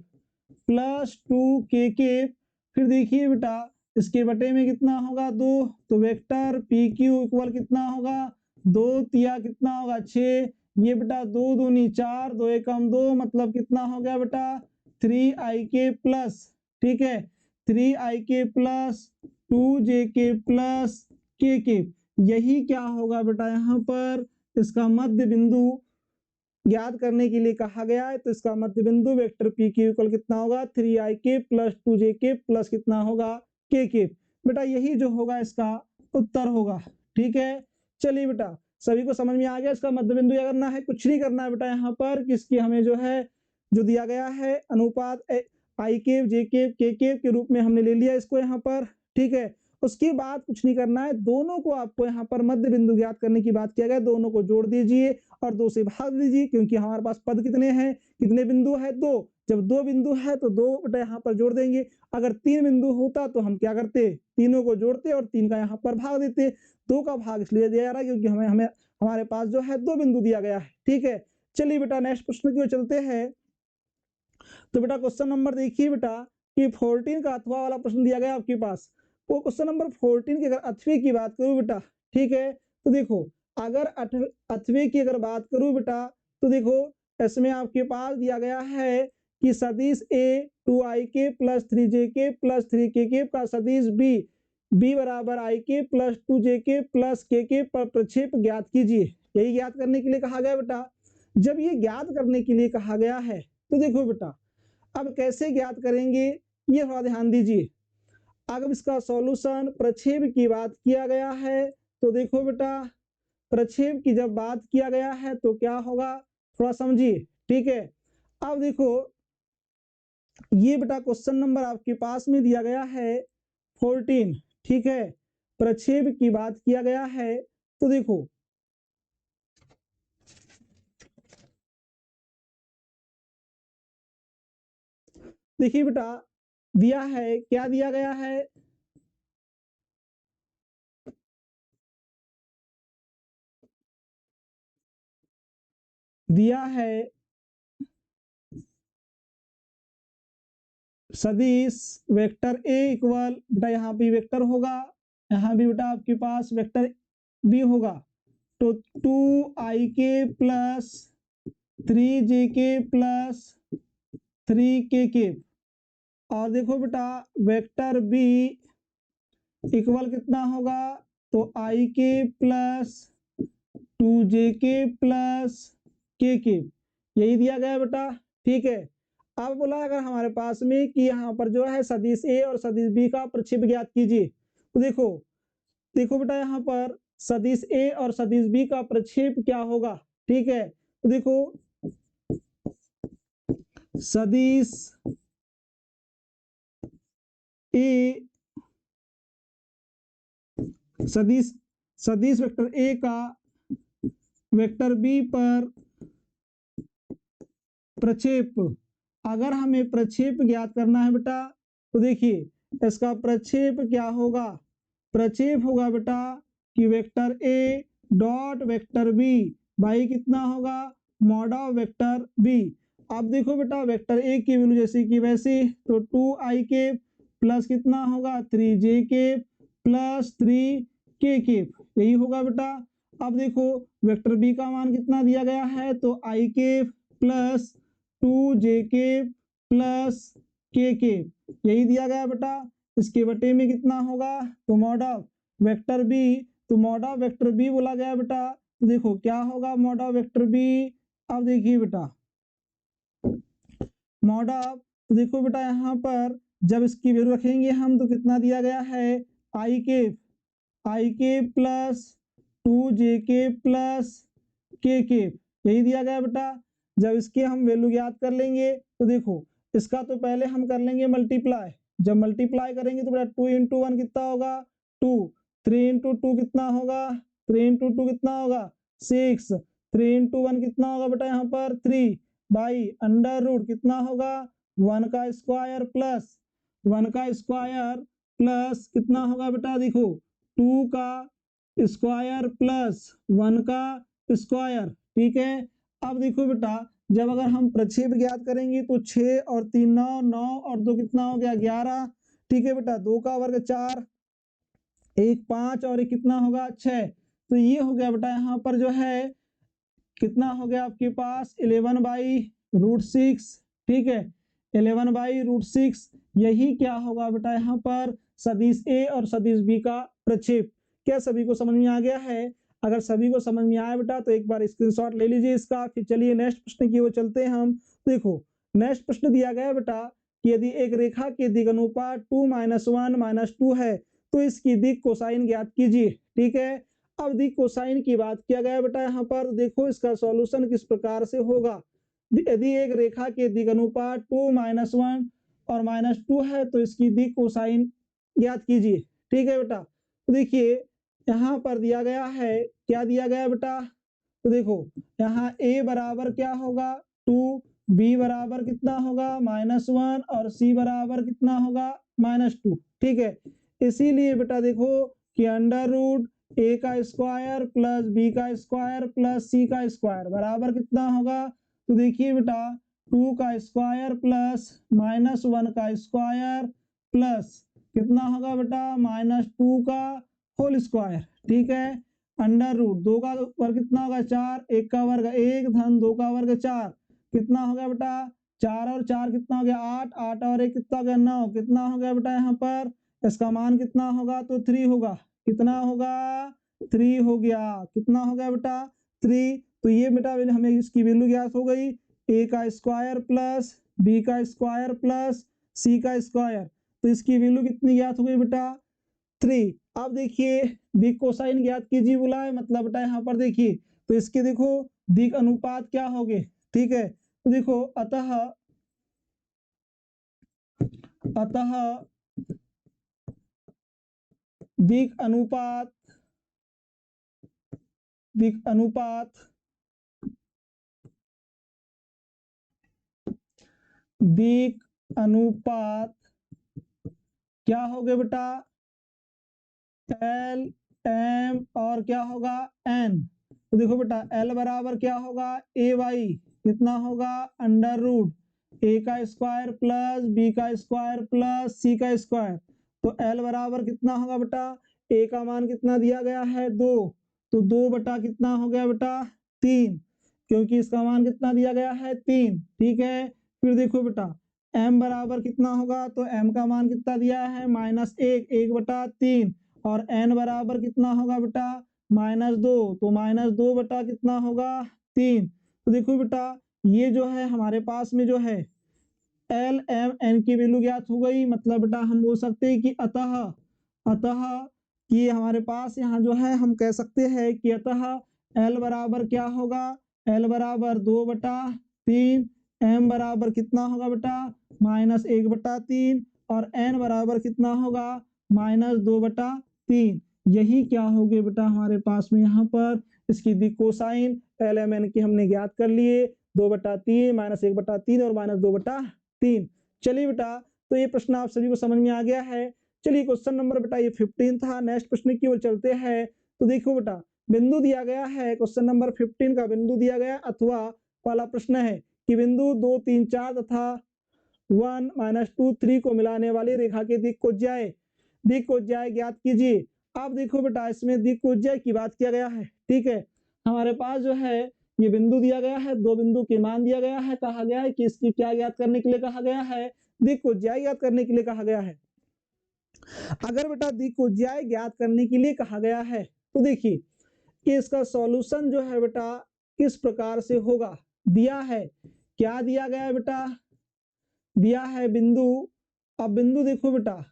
फिर देखिए बेटा इसके बटे में कितना होगा 2। तो वेक्टर PQ इक्वल कितना होगा 2 तिया कितना होगा 6। ये बेटा 2 दूनी 4 2 एकम 2 मतलब कितना हो गया बेटा 3ik प्लस, ठीक है 3ik plus 2jk plus k। यही क्या होगा बेटा यहाँ पर इसका मध्य बिंदु ज्ञात करने के लिए कहा गया है। तो इसका मध्य बिंदु वेक्टर PQ इक्वल कितना होगा 3ik प्लस 2jk प्लस कितना होगा के। बेटा यही जो होगा इसका उत्तर होगा। ठीक है, चलिए बेटा सभी को समझ में आ गया। इसका मध्य बिंदु क्या करना है, कुछ नहीं करना है बेटा। यहाँ पर किसकी हमें जो है जो दिया गया है अनुपात आई केप जे केप के केप के रूप में हमने ले लिया इसको यहाँ पर। ठीक है, उसके बाद कुछ नहीं करना है, दोनों को आपको यहाँ पर मध्य बिंदु ज्ञात करने की बात किया गया। दोनों को जोड़ दीजिए और 2 से भाग दीजिए, क्योंकि हमारे पास पद कितने हैं, कितने बिंदु है, 2। जब 2 बिंदु है तो 2 बेटा यहाँ पर जोड़ देंगे। अगर 3 बिंदु होता तो हम क्या करते, तीनों को जोड़ते और 3 का यहाँ पर भाग देते। 2 का भाग इसलिए दिया जा रहा है क्योंकि हमें हमारे पास जो है 2 बिंदु दिया गया है। ठीक है, चलिए बेटा नेक्स्ट प्रश्न की ओर चलते हैं। तो बेटा क्वेश्चन नंबर देखिए बेटा कि 14 का अथवा वाला प्रश्न दिया गया आपके पास। वो क्वेश्चन नंबर 14 की अगर अथवे की बात करूं बेटा, ठीक है, तो देखो अगर अथवे की अगर बात करूं बेटा तो देखो इसमें आपके पास दिया गया है कि सदिश ए 2ik + 3jk + 3kk का सदिश b बराबर ik + 2jk + kk पर प्रक्षेप ज्ञात कीजिए। यही ज्ञात करने के लिए कहा गया बेटा। जब ये ज्ञात करने के लिए कहा गया है तो देखो बेटा अब कैसे ज्ञात करेंगे ये थोड़ा ध्यान दीजिए। अगर इसका सॉल्यूशन प्रक्षेप की बात किया गया है तो देखो बेटा प्रक्षेप की जब बात किया गया है तो क्या होगा थोड़ा समझिए। ठीक है, अब देखो ये बेटा क्वेश्चन नंबर आपके पास में दिया गया है 14। ठीक है, प्रक्षेप की बात किया गया है तो देखो देखिए बेटा दिया है, क्या दिया गया है, दिया है सदिश वेक्टर ए इक्वल बेटा यहाँ भी वेक्टर होगा, यहाँ भी बेटा आपके पास वेक्टर बी होगा। तो 2ik + 3jk + 3kk और देखो बेटा वेक्टर बी इक्वल कितना होगा, तो ik + 2jk + kk यही दिया गया बेटा। ठीक है, अब बोला अगर हमारे पास में कि यहाँ पर जो है सदिश ए और सदिश बी का प्रक्षेप ज्ञात कीजिए। तो देखो देखो बेटा यहाँ पर सदिश ए और सदिश बी का प्रक्षेप क्या होगा। ठीक है, तो देखो सदिश ए सदिश वेक्टर ए का वेक्टर बी पर प्रक्षेप, अगर हमें प्रक्षेप ज्ञात करना है बेटा तो देखिए इसका प्रक्षेप क्या होगा, प्रक्षेप होगा बेटा कि vector A dot vector B by कितना होगा मॉड ऑफ वेक्टर बी। अब देखो बेटा वेक्टर ए की वैल्यू जैसे कि वैसे, तो 2ik प्लस कितना होगा 3jk + 3kk यही होगा बेटा। अब देखो वेक्टर बी का मान कितना दिया गया है, तो ik + 2jk + kk यही दिया गया बेटा। इसके बटे में कितना होगा, तो मॉड ऑफ वेक्टर बी, तो मॉड ऑफ वेक्टर बी बोला गया बेटा। तो देखो क्या होगा मॉड ऑफ वेक्टर बी, अब देखिए बेटा मॉड ऑफ, तो देखो बेटा यहाँ पर जब इसकी वैल्यू रखेंगे हम तो कितना दिया गया है ik + 2jk + kk यही दिया गया बेटा। जब इसके हम वैल्यू ज्ञात कर लेंगे तो देखो इसका तो पहले हम कर लेंगे मल्टीप्लाई। जब मल्टीप्लाई करेंगे तो बेटा 2 × 1 कितना होगा 2, 3 × 2 कितना होगा 3 × 2 कितना होगा 6, 3 × 1 कितना होगा बेटा यहाँ पर 3 बाई अंडर रूट कितना होगा 1 का स्क्वायर प्लस 1 का स्क्वायर प्लस कितना होगा बेटा देखो 2 का स्क्वायर प्लस 1 का स्क्वायर। ठीक है, अब देखो बेटा जब अगर हम प्रक्षेप ज्ञात करेंगे तो 6 और 3 9, 9 और 2 कितना हो गया 11। ठीक है बेटा 2 का वर्ग 4, 1 5 और 1 कितना होगा 6। तो ये हो गया बेटा यहाँ पर जो है कितना हो गया आपके पास 11/√6। ठीक है 11/√6 यही क्या होगा बेटा यहाँ पर सदिश ए और सदिश बी का प्रक्षेप। क्या सभी को समझ में आ गया है? अगर सभी को समझ में आया बेटा तो एक बार स्क्रीनशॉट ले लीजिए इसका। फिर चलिए नेक्स्ट प्रश्न की ओर चलते हैं हम। देखो नेक्स्ट प्रश्न दिया गया बेटा कि यदि एक रेखा के दिग अनुपात 2 -1 -2 है तो इसकी दिग कोसाइन ज्ञात कीजिए। ठीक है, अब दिग कोसाइन की बात किया गया बेटा यहाँ पर देखो इसका सॉल्यूशन किस प्रकार से होगा। यदि एक रेखा के दिग अनुपात 2 -1 और -2 है तो इसकी दिग कोसाइन ज्ञात कीजिए। ठीक है बेटा, तो देखिए यहाँ पर दिया गया है, क्या दिया गया बेटा, तो देखो यहाँ a बराबर क्या होगा 2, b बराबर कितना होगा -1 और c बराबर कितना होगा -2। ठीक है, इसीलिए बेटा देखो कि अंडर रूट a का स्क्वायर प्लस b का स्क्वायर प्लस c का स्क्वायर बराबर कितना होगा, तो देखिए बेटा 2 का स्क्वायर प्लस -1 का स्क्वायर प्लस कितना होगा बेटा -2 का होल स्क्वायर। ठीक है, अंडर रूट 2 का वर्ग कितना होगा 4, 1 का वर्ग 1 धन 2 का वर्ग 4 कितना हो गया बेटा 4 और 4 कितना हो गया 8, 8 और 1 कितना हो गया 9, कितना हो गया बेटा यहाँ पर इसका मान कितना होगा तो 3 होगा, कितना होगा 3 हो गया, कितना हो गया बेटा 3। तो ये बेटा हमें इसकी वैल्यू ज्ञात हो गई a का स्क्वायर प्लस b का स्क्वायर प्लस c का स्क्वायर, तो इसकी वैल्यू कितनी ज्ञात हो गई बेटा 3। अब देखिए दिग कोसाइन ज्ञात कीजिए बोला है, मतलब बेटा यहाँ पर देखिए तो इसके देखो दिग अनुपात क्या हो गए। ठीक है, तो देखो अतः दिग अनुपात क्या हो गए बेटा L M और क्या होगा N। तो देखो बेटा L बराबर क्या होगा AY कितना होगा अंडर रूट a का स्क्वायर प्लस b का स्क्वायर प्लस c का स्क्वायर, तो L बराबर कितना होगा बेटा a का मान कितना दिया गया है 2, तो 2 बटा कितना हो गया बेटा 3, क्योंकि इसका मान कितना दिया गया है 3। ठीक है, फिर देखो बेटा m बराबर कितना होगा, तो m का मान कितना दिया है -1, 1 बटा 3 और n बराबर कितना होगा बेटा -2, तो -2 बटा कितना होगा 3। तो देखो बेटा ये जो है हमारे पास में जो है L M N की वैल्यू ज्ञात हो गई, मतलब बेटा हम बोल सकते हैं कि अतः कि हमारे पास यहाँ जो है हम कह सकते हैं कि अतः L बराबर क्या होगा, L बराबर 2 बटा 3, M बराबर कितना होगा बेटा -1 बटा 3 और N बराबर कितना होगा -2 बटा 3। यही क्या हो गए बेटा हमारे पास में यहाँ पर इसकी दिग कोसाइन L M N की हमने ज्ञात कर लिए 2 बटा 3 -1 बटा 3 और -2 बटा 3। चलिए बेटा तो ये प्रश्न आप सभी को समझ में आ गया है। चलिए क्वेश्चन नंबर बेटा ये 15 था, नेक्स्ट प्रश्न की ओर चलते हैं। तो देखो बेटा बिंदु दिया गया है, क्वेश्चन नंबर 15 का बिंदु दिया गया अथवा वाला प्रश्न है कि बिंदु 2 3 4 तथा 1 -2 3 को मिलाने वाली रेखा के दिग कोज्याय ज्ञात कीजिए। अब देखो बेटा इसमें दिग कोज्याय की बात किया गया है। ठीक है, हमारे पास जो है ये बिंदु दिया गया है, 2 बिंदु के मान दिया गया है, कहा गया है कि इसकी क्या ज्ञात करने के लिए कहा गया है दिग कोज्याय ज्ञात करने के लिए कहा गया है। अगर बेटा दिग कोज्याय ज्ञात करने के लिए कहा गया है तो देखिए कि इसका सॉल्यूशन जो है बेटा किस प्रकार से होगा। दिया है, क्या दिया गया है बेटा, दिया है बिंदु। अब बिंदु देखो बेटा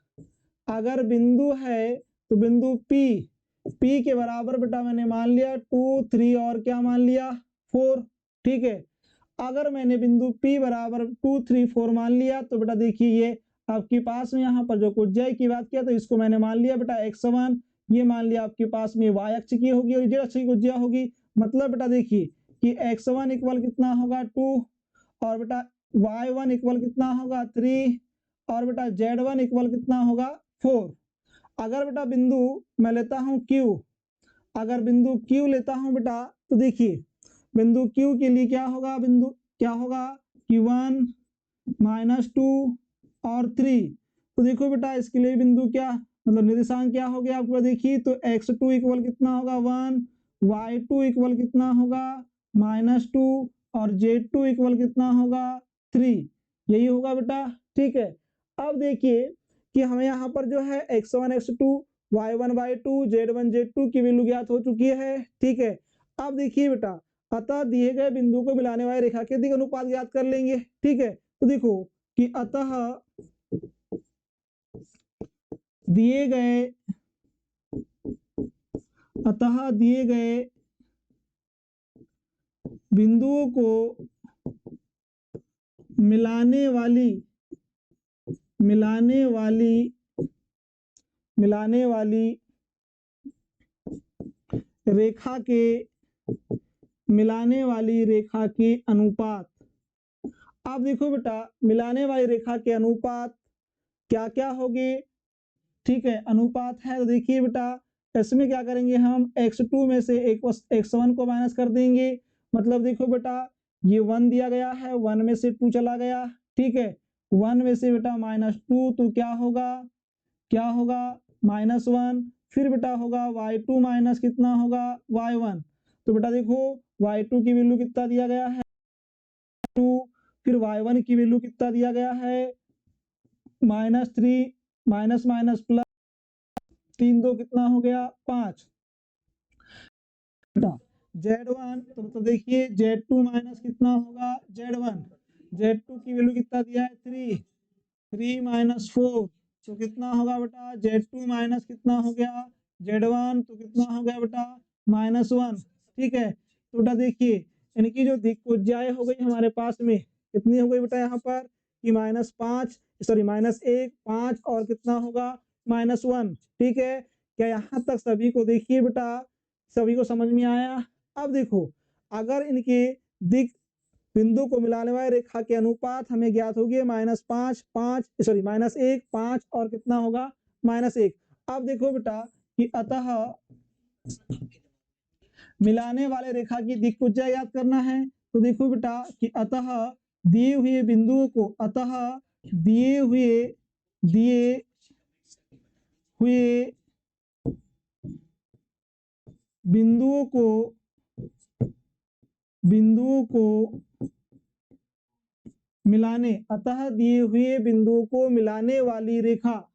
अगर बिंदु है तो बिंदु P के बराबर बेटा मैंने मान लिया 2 3 और क्या मान लिया 4। ठीक है, अगर मैंने बिंदु P बराबर 2 3 4 मान लिया तो बेटा देखिए ये आपके पास में यहाँ पर जो कोज्याय की बात किया तो इसको मैंने मान लिया बेटा x1, ये मान लिया आपके पास में y अक्ष की होगी और z अक्ष की कोज्याय होगी। मतलब बेटा देखिए कि x1 इक्वल कितना होगा 2 और बेटा y1 इक्वल कितना होगा 3 और बेटा z1 इक्वल कितना होगा 4। अगर बेटा बिंदु मैं लेता हूं Q, अगर बिंदु Q लेता हूं बेटा तो देखिए बिंदु Q के लिए क्या होगा, बिंदु क्या होगा कि 1 -2 और 3। तो देखो बेटा इसके लिए बिंदु क्या मतलब निर्देशांक क्या हो गया आपको देखिए तो x2 इक्वल कितना होगा 1, y2 इक्वल कितना होगा -2 और z2 इक्वल कितना होगा 3, यही होगा बेटा। ठीक है, अब देखिए कि हमें यहाँ पर जो है x1 x2 y1 y2 z1 z2 की वैल्यू ज्ञात हो चुकी है। ठीक है, अब देखिए बेटा अतः दिए गए बिंदु को मिलाने वाली रेखा के दिग अनुपात ज्ञात कर लेंगे। ठीक है, तो देखो कि अतः दिए गए बिंदुओं को मिलाने वाली रेखा के अनुपात। अब देखो बेटा, मिलाने वाली रेखा के अनुपात क्या क्या होंगे, ठीक है, अनुपात है। तो देखिए बेटा, इसमें क्या करेंगे हम, x2 में से x1 को माइनस कर देंगे। मतलब देखो बेटा, ये 1 दिया गया है, 1 में से 2 चला गया, ठीक है, 1 में से बेटा -2, तो क्या होगा -1। फिर बेटा होगा y2 माइनस कितना होगा y1। तो बेटा देखो, y2 की वैल्यू कितना दिया गया है 2, फिर y1 की वैल्यू कितना दिया गया है -3, माइनस माइनस प्लस 3 2 कितना हो गया 5। बेटा Z1, तो देखिए Z2 माइनस कितना होगा Z1, Z2 की वैल्यू कितना दिया है 3 माइनस 4, तो कितना होगा बेटा Z2 माइनस कितना हो गया Z1, तो कितना हो गया बेटा -1, ठीक है। तो बेटा देखिए, इनकी जो दिक्कुज्जाएं हो गई हमारे पास में, कितनी हो गई बेटा यहाँ पर कि -5, सॉरी -1 5 और कितना होगा -1, ठीक है। क्या यहाँ तक सभी को देखिए बेटा, सभी को समझ में आया। अब देखो, अगर इनके दिक बिंदु को मिलाने वाली रेखा के अनुपात हमें ज्ञात होगी -5 5, सॉरी -1 5 और कितना होगा -1। अब देखो बेटा कि अतः मिलाने वाले रेखा की दिक्कुज्जा याद करना है। तो देखो बेटा कि अतः दिए हुए बिंदुओं को, दिए हुए बिंदुओं को मिलाने, अतः दिए हुए बिंदुओं को मिलाने वाली रेखा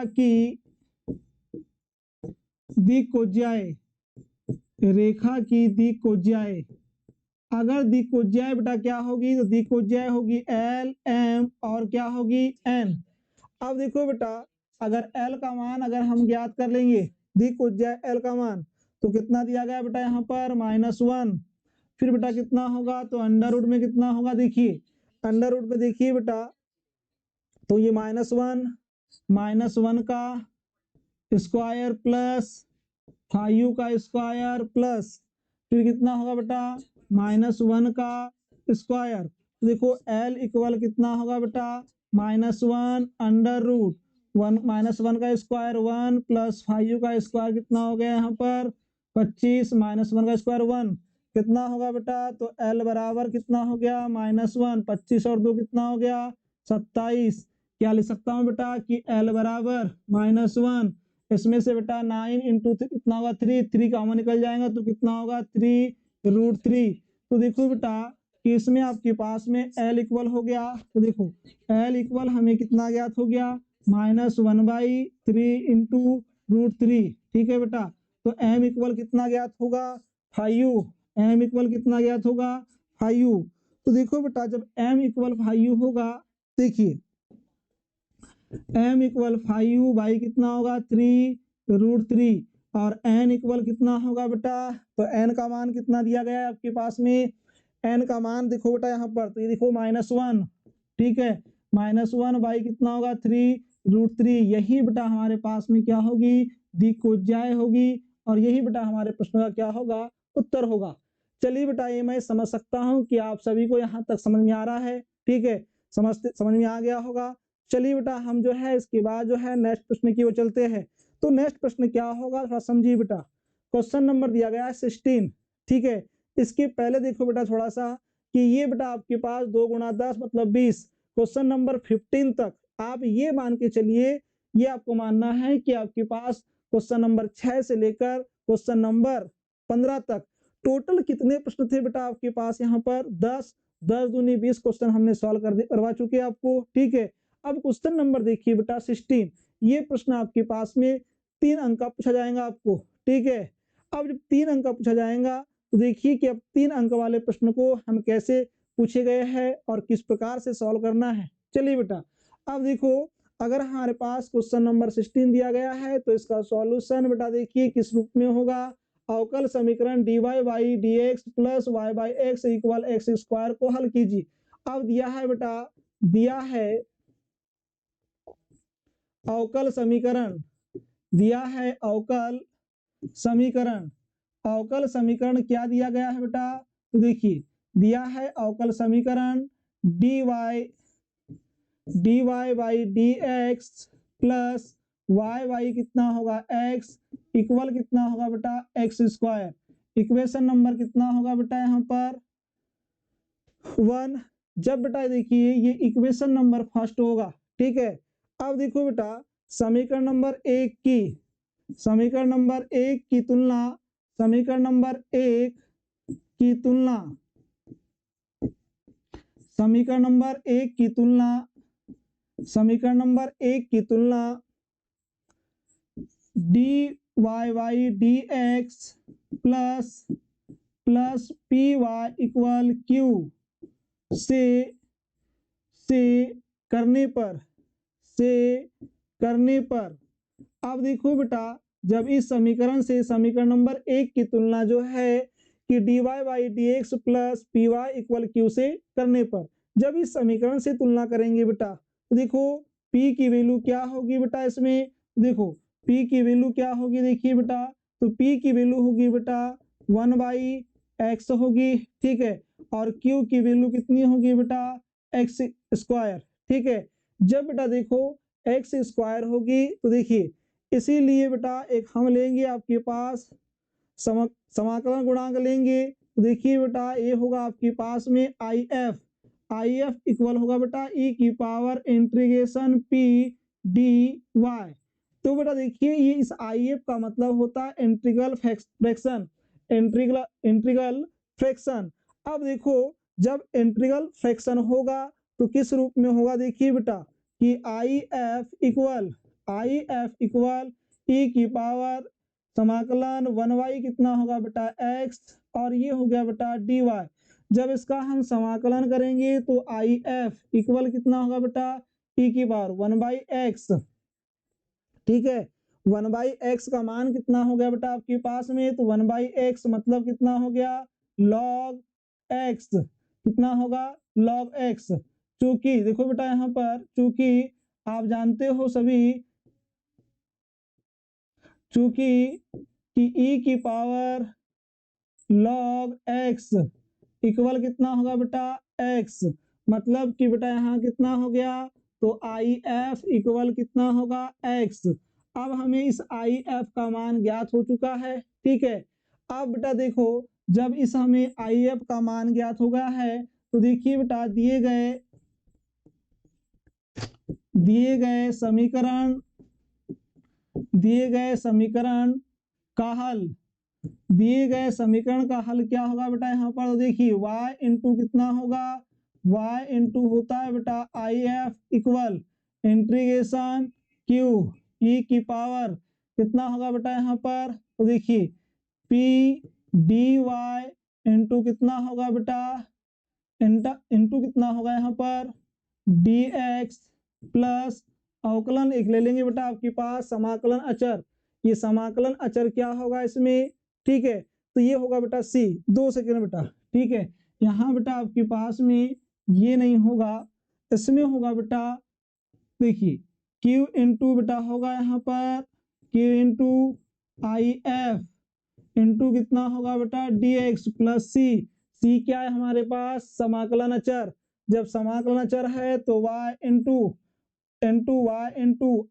की दिक्कुज्जाएं, अगर दिक्कुज्जाएं बेटा क्या होगी, तो दिक्कुज्जाएं होगी L M और क्या होगी N। अब देखो बेटा, अगर L का मान अगर हम ज्ञात कर लेंगे, दिक्कुज्जाएं L का मान, तो कितना दिया गया बेटा यहाँ पर -1। फिर बेटा कितना होगा, तो अंडर रूट में कितना होगा, देखिए अंडर रूट में देखिए बेटा, तो ये -1 का स्क्वायर प्लस 5 का स्क्वायर प्लस फिर कितना होगा बेटा -1 का स्क्वायर। तो देखो L इक्वल कितना होगा बेटा -1 अंडर रूट 1 -1 का स्क्वायर 1 प्लस 5 का स्क्वायर कितना हो गया यहाँ पर 25 -1 का स्क्वायर 1 कितना होगा बेटा, तो L बराबर कितना हो गया -1, 25 और 2 कितना हो गया 27। क्या लिख सकता हूँ बेटा कि L बराबर -1, इसमें से बेटा 9 इंटू कितना होगा 3 कॉमन निकल जाएगा, तो कितना होगा 3√3। तो देखो बेटा कि इसमें आपके पास में L इक्वल हो गया, तो देखो L इक्वल हमें कितना ज्ञात हो गया -1/3 इंटू √3, ठीक है बेटा। तो M इक्वल कितना ज्ञात होगा 5, M इक्वल कितना ज्ञात होगा 5। तो देखो बेटा जब M इक्वल 5 होगा, देखिए M इक्वल 5 बाई कितना होगा 3√3 और N इक्वल कितना होगा बेटा, तो N का मान कितना दिया गया है आपके पास में, N का मान देखो बेटा यहाँ पर, तो ये देखो -1, ठीक है, -1 बाई कितना होगा 3√3। यही बेटा हमारे पास में क्या होगी दिक्कुज्जाएं होगी और यही बेटा हमारे प्रश्न का क्या होगा उत्तर होगा। चलिए बेटा ये मैं समझ सकता हूँ कि आप सभी को यहाँ तक समझ में आ रहा है, ठीक है, समझ में आ गया होगा। चलिए बेटा हम जो है इसके बाद जो है नेक्स्ट प्रश्न की ओर चलते हैं। तो नेक्स्ट प्रश्न क्या होगा थोड़ा समझिए बेटा। क्वेश्चन नंबर दिया गया है 16, ठीक है। इसके पहले देखो बेटा थोड़ा सा कि ये बेटा आपके पास 2 × 10 मतलब 20, क्वेश्चन नंबर 15 तक आप ये मान के चलिए, ये आपको मानना है कि आपके पास क्वेश्चन नंबर 6 से लेकर क्वेश्चन नंबर 15 तक टोटल कितने प्रश्न थे बेटा आपके पास यहाँ पर 10 दूनी 20 क्वेश्चन हमने सॉल्व करवा चुके हैं आपको, ठीक है। अब क्वेश्चन नंबर देखिए बेटा 16, ये प्रश्न आपके पास में 3 अंक का पूछा जाएगा आपको, ठीक है। अब जब 3 अंक का पूछा जाएगा तो देखिए कि अब 3 अंक वाले प्रश्न को हम कैसे पूछे गए हैं और किस प्रकार से सॉल्व करना है। चलिए बेटा, अब देखो अगर हमारे पास क्वेश्चन नंबर 16 दिया गया है तो इसका सॉल्यूशन बेटा देखिए किस रूप में होगा। अवकल समीकरण dy by D X plus Y by X equal X square को हल कीजिए। अब दिया है बेटा, दिया है अवकल समीकरण, दिया है अवकल समीकरण। अवकल समीकरण क्या दिया गया है बेटा, तो देखिए दिया है अवकल समीकरण dy by D X plus Y कितना होगा x इक्वल कितना होगा बेटा एक्स स्क्वायर। इक्वेशन नंबर कितना होगा बेटा यहाँ पर 1। जब बेटा देखिए ये इक्वेशन नंबर फर्स्ट होगा, ठीक है। अब देखो बेटा समीकरण नंबर 1 की, समीकरण नंबर 1 की तुलना, समीकरण नंबर 1 की तुलना, समीकरण नंबर 1 की तुलना, समीकरण नंबर 1 की तुलना dy by D X plus P Y equal Q से करने पर अब देखो बेटा जब इस समीकरण से समीकरण नंबर 1 की तुलना जो है कि dy by D X plus P Y equal Q से करने पर, जब इस समीकरण से तुलना करेंगे बेटा तो देखो p की वैल्यू क्या होगी बेटा, इसमें देखो p की वैल्यू क्या होगी, देखिए बेटा तो p की वैल्यू होगी बेटा 1 बाई एक्स होगी, ठीक है। और q की वैल्यू कितनी होगी बेटा एक्स स्क्वायर, ठीक है। जब बेटा देखो एक्स स्क्वायर होगी तो देखिए इसीलिए बेटा एक हम लेंगे आपके पास समाकलन गुणांक लेंगे, देखिए बेटा ये होगा आपके पास में आई एफ इक्वल होगा बेटा ई की power integration P D Y. तो बेटा देखिए ये इस आई एफ का मतलब होता है इंटीग्रल फ्रैक्शन, इंटीग्रल फ्रैक्शन। अब देखो जब इंटीग्रल फ्रैक्शन होगा तो किस रूप में होगा, देखिए बेटा कि आई एफ इक्वल ई की पावर समाकलन 1y कितना होगा बेटा x और ये हो गया बेटा dy। जब इसका हम समाकलन करेंगे तो आई एफ इक्वल कितना होगा बेटा e की पावर 1/x, ठीक है। 1/x का मान कितना हो गया बेटा आपके पास में, तो 1/x मतलब कितना हो गया log x, कितना होगा log x। चूंकि देखो बेटा यहाँ पर चूंकि आप जानते हो सभी चूंकि कि e की पावर log x इक्वल कितना होगा बेटा x, मतलब कि बेटा यहाँ कितना हो गया तो आई एफ इक्वल कितना होगा x। अब हमें इस आई एफ का मान ज्ञात हो चुका है, ठीक है। अब बेटा देखो जब इस हमें आई एफ का मान ज्ञात हो गया है तो देखिए बेटा दिए गए समीकरण का हल, दिए गए समीकरण का हल क्या होगा बेटा यहाँ पर, तो देखिए y इंटू कितना होगा, y इंटू होता है बेटा I F equal integration q e की पावर कितना होगा बेटा यहाँ पर, तो देखिए p dy इंटू कितना होगा बेटा इंटू कितना होगा यहाँ पर dx प्लस अवकलन एक ले लेंगे बेटा आपके पास समाकलन अचर, ये समाकलन अचर क्या होगा इसमें, ठीक है। तो ये होगा बेटा c, 2 सेकेंड बेटा, ठीक है। यहाँ बेटा आपके पास में ये नहीं होगा, इसमें होगा बेटा देखिए q इंटू बेटा होगा यहाँ पर q into I F into कितना होगा बेटा dx प्लस c क्या है हमारे पास समाकलन अचर, जब समाकलन अचर है तो y इंटू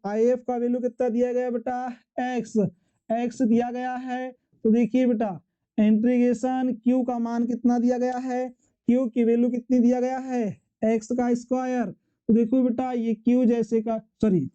आई एफ का वैल्यू कितना दिया गया बेटा x दिया गया है। तो देखिए बेटा इंटीग्रेशन q का मान कितना दिया गया है, q की वैल्यू कितनी दिया गया है x का स्क्वायर। तो देखो बेटा ये q जैसे का सॉरी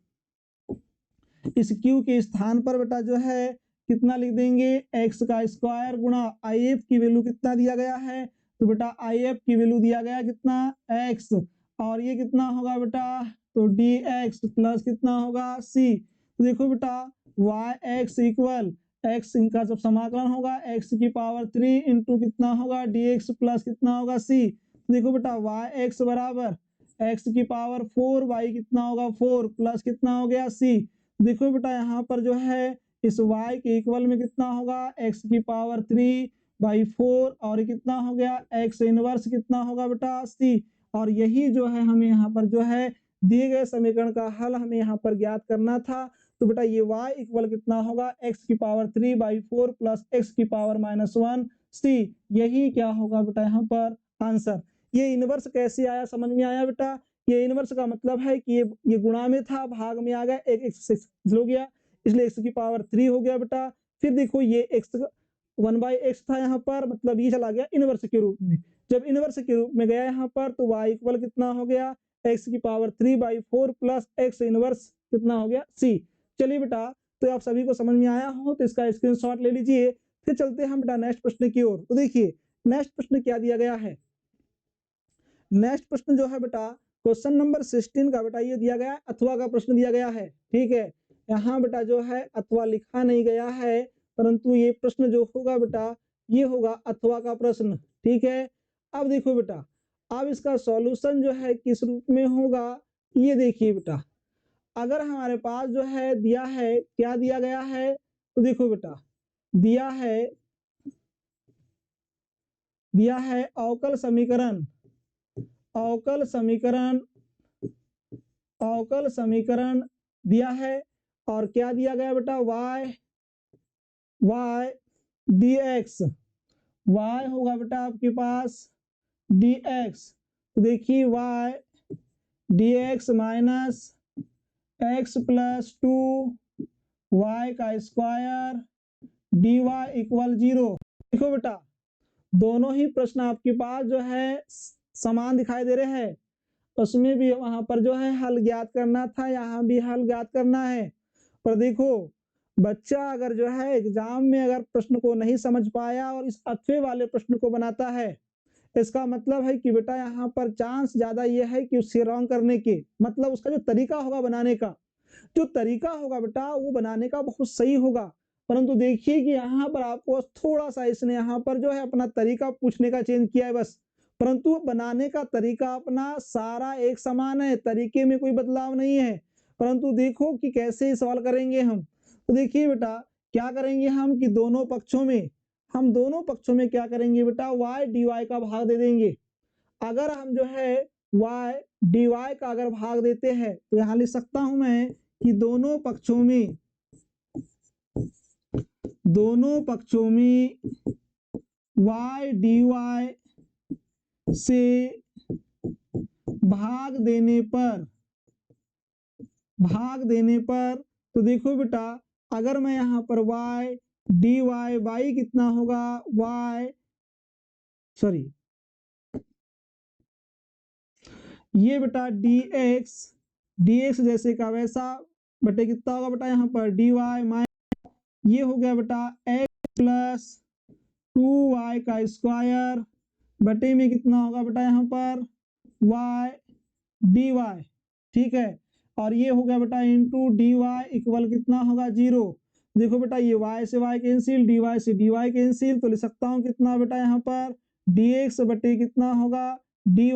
इस q के स्थान पर बेटा जो है कितना लिख देंगे x का स्क्वायर गुणा आई एफ की वैल्यू कितना दिया गया है, तो बेटा आई एफ की वैल्यू दिया गया कितना x और ये कितना होगा बेटा तो dx प्लस कितना होगा c। तो देखो बेटा y x इक्वल x इनका जब समाकलन होगा x की पावर 3 इंटू कितना होगा dx प्लस कितना होगा c। देखो बेटा yx बराबर x की पावर 4 y कितना होगा 4 प्लस कितना हो गया c। देखो बेटा यहाँ पर जो है इस y के इक्वल में कितना होगा x की पावर 3 बाई 4 और कितना हो गया x इनवर्स कितना होगा बेटा c। और यही जो है हमें यहाँ पर जो है दिए गए समीकरण का हल हमें यहाँ पर ज्ञात करना था। तो बेटा ये y इक्वल कितना होगा x की पावर 3 बाई 4 प्लस x की पावर -1 c। यही क्या होगा बेटा यहाँ पर आंसर। ये इनवर्स कैसे आया समझ में आया बेटा। ये इनवर्स का मतलब है कि ये गुणा में था भाग में आ गया एक x हो गया इसलिए x की पावर 3 हो गया बेटा। फिर देखो ये x 1/x था यहाँ पर मतलब ये चला गया इनवर्स के रूप में। जब इनवर्स के रूप में गया यहाँ पर तो y इक्वल कितना हो गया x की power 3 by 4 plus x inverse कितना हो गया c। चलिए बेटा तो आप सभी को समझ में आया हो तो इसका स्क्रीनशॉट ले लीजिए। फिर चलते हैं हम बेटा नेक्स्ट प्रश्न की ओर। तो देखिए नेक्स्ट प्रश्न क्या दिया गया है। नेक्स्ट प्रश्न जो है बेटा क्वेश्चन नंबर 16 का बेटा ये दिया गया है अथवा का प्रश्न दिया गया है। ठीक है यहाँ बेटा जो है अथवा लिखा नहीं गया है परंतु ये प्रश्न जो होगा बेटा ये होगा अथवा का प्रश्न। ठीक है अब देखो बेटा अब इसका सॉल्यूशन जो है किस रूप में होगा ये देखिए बेटा। अगर हमारे पास जो है दिया है क्या दिया गया है तो देखो बेटा दिया है अवकल समीकरण अवकल समीकरण दिया है और क्या दिया गया बेटा y dx y होगा बेटा आपके पास dx। तो देखिए y dx minus x plus 2 y का स्क्वायर dy इक्वल 0। देखो बेटा दोनों ही प्रश्न आपके पास जो है समान दिखाई दे रहे हैं। उसमें भी वहां पर जो है हल ज्ञात करना था यहाँ भी हल ज्ञात करना है। पर देखो बच्चा अगर जो है एग्जाम में अगर प्रश्न को नहीं समझ पाया और इस अथवे वाले प्रश्न को बनाता है इसका मतलब है कि बेटा यहाँ पर चांस ज्यादा ये है कि उससे रॉन्ग करने के मतलब उसका जो तरीका होगा बनाने का जो तरीका होगा बेटा वो बनाने का बहुत सही होगा। परंतु देखिए कि यहाँ पर आपको थोड़ा सा इसने यहाँ पर जो है अपना तरीका पूछने का चेंज किया है बस परंतु बनाने का तरीका अपना सारा एक समान है तरीके में कोई बदलाव नहीं है। परंतु देखो कि कैसे सवाल करेंगे हम। तो देखिए बेटा क्या करेंगे हम कि दोनों पक्षों में क्या करेंगे बेटा y dy का भाग दे देंगे। अगर हम जो है y dy का अगर भाग देते हैं तो यहाँ लिख सकता हूं मैं कि दोनों पक्षों में y dy से भाग देने पर तो देखो बेटा अगर मैं यहाँ पर y dy y कितना होगा ये बेटा dx जैसे का वैसा बटे कितना होगा बेटा यहाँ पर dy माइनस ये हो गया बेटा x प्लस 2y का स्क्वायर बटे में कितना होगा बेटा यहाँ पर y dy। ठीक है और ये हो गया बेटा इंटू dy इक्वल कितना होगा 0। देखो बेटा ये y से y कैंसिल dy से dy कैंसिल तो लिख सकता हूँ कितना बेटा यहाँ पर dx बटे कितना होगा dy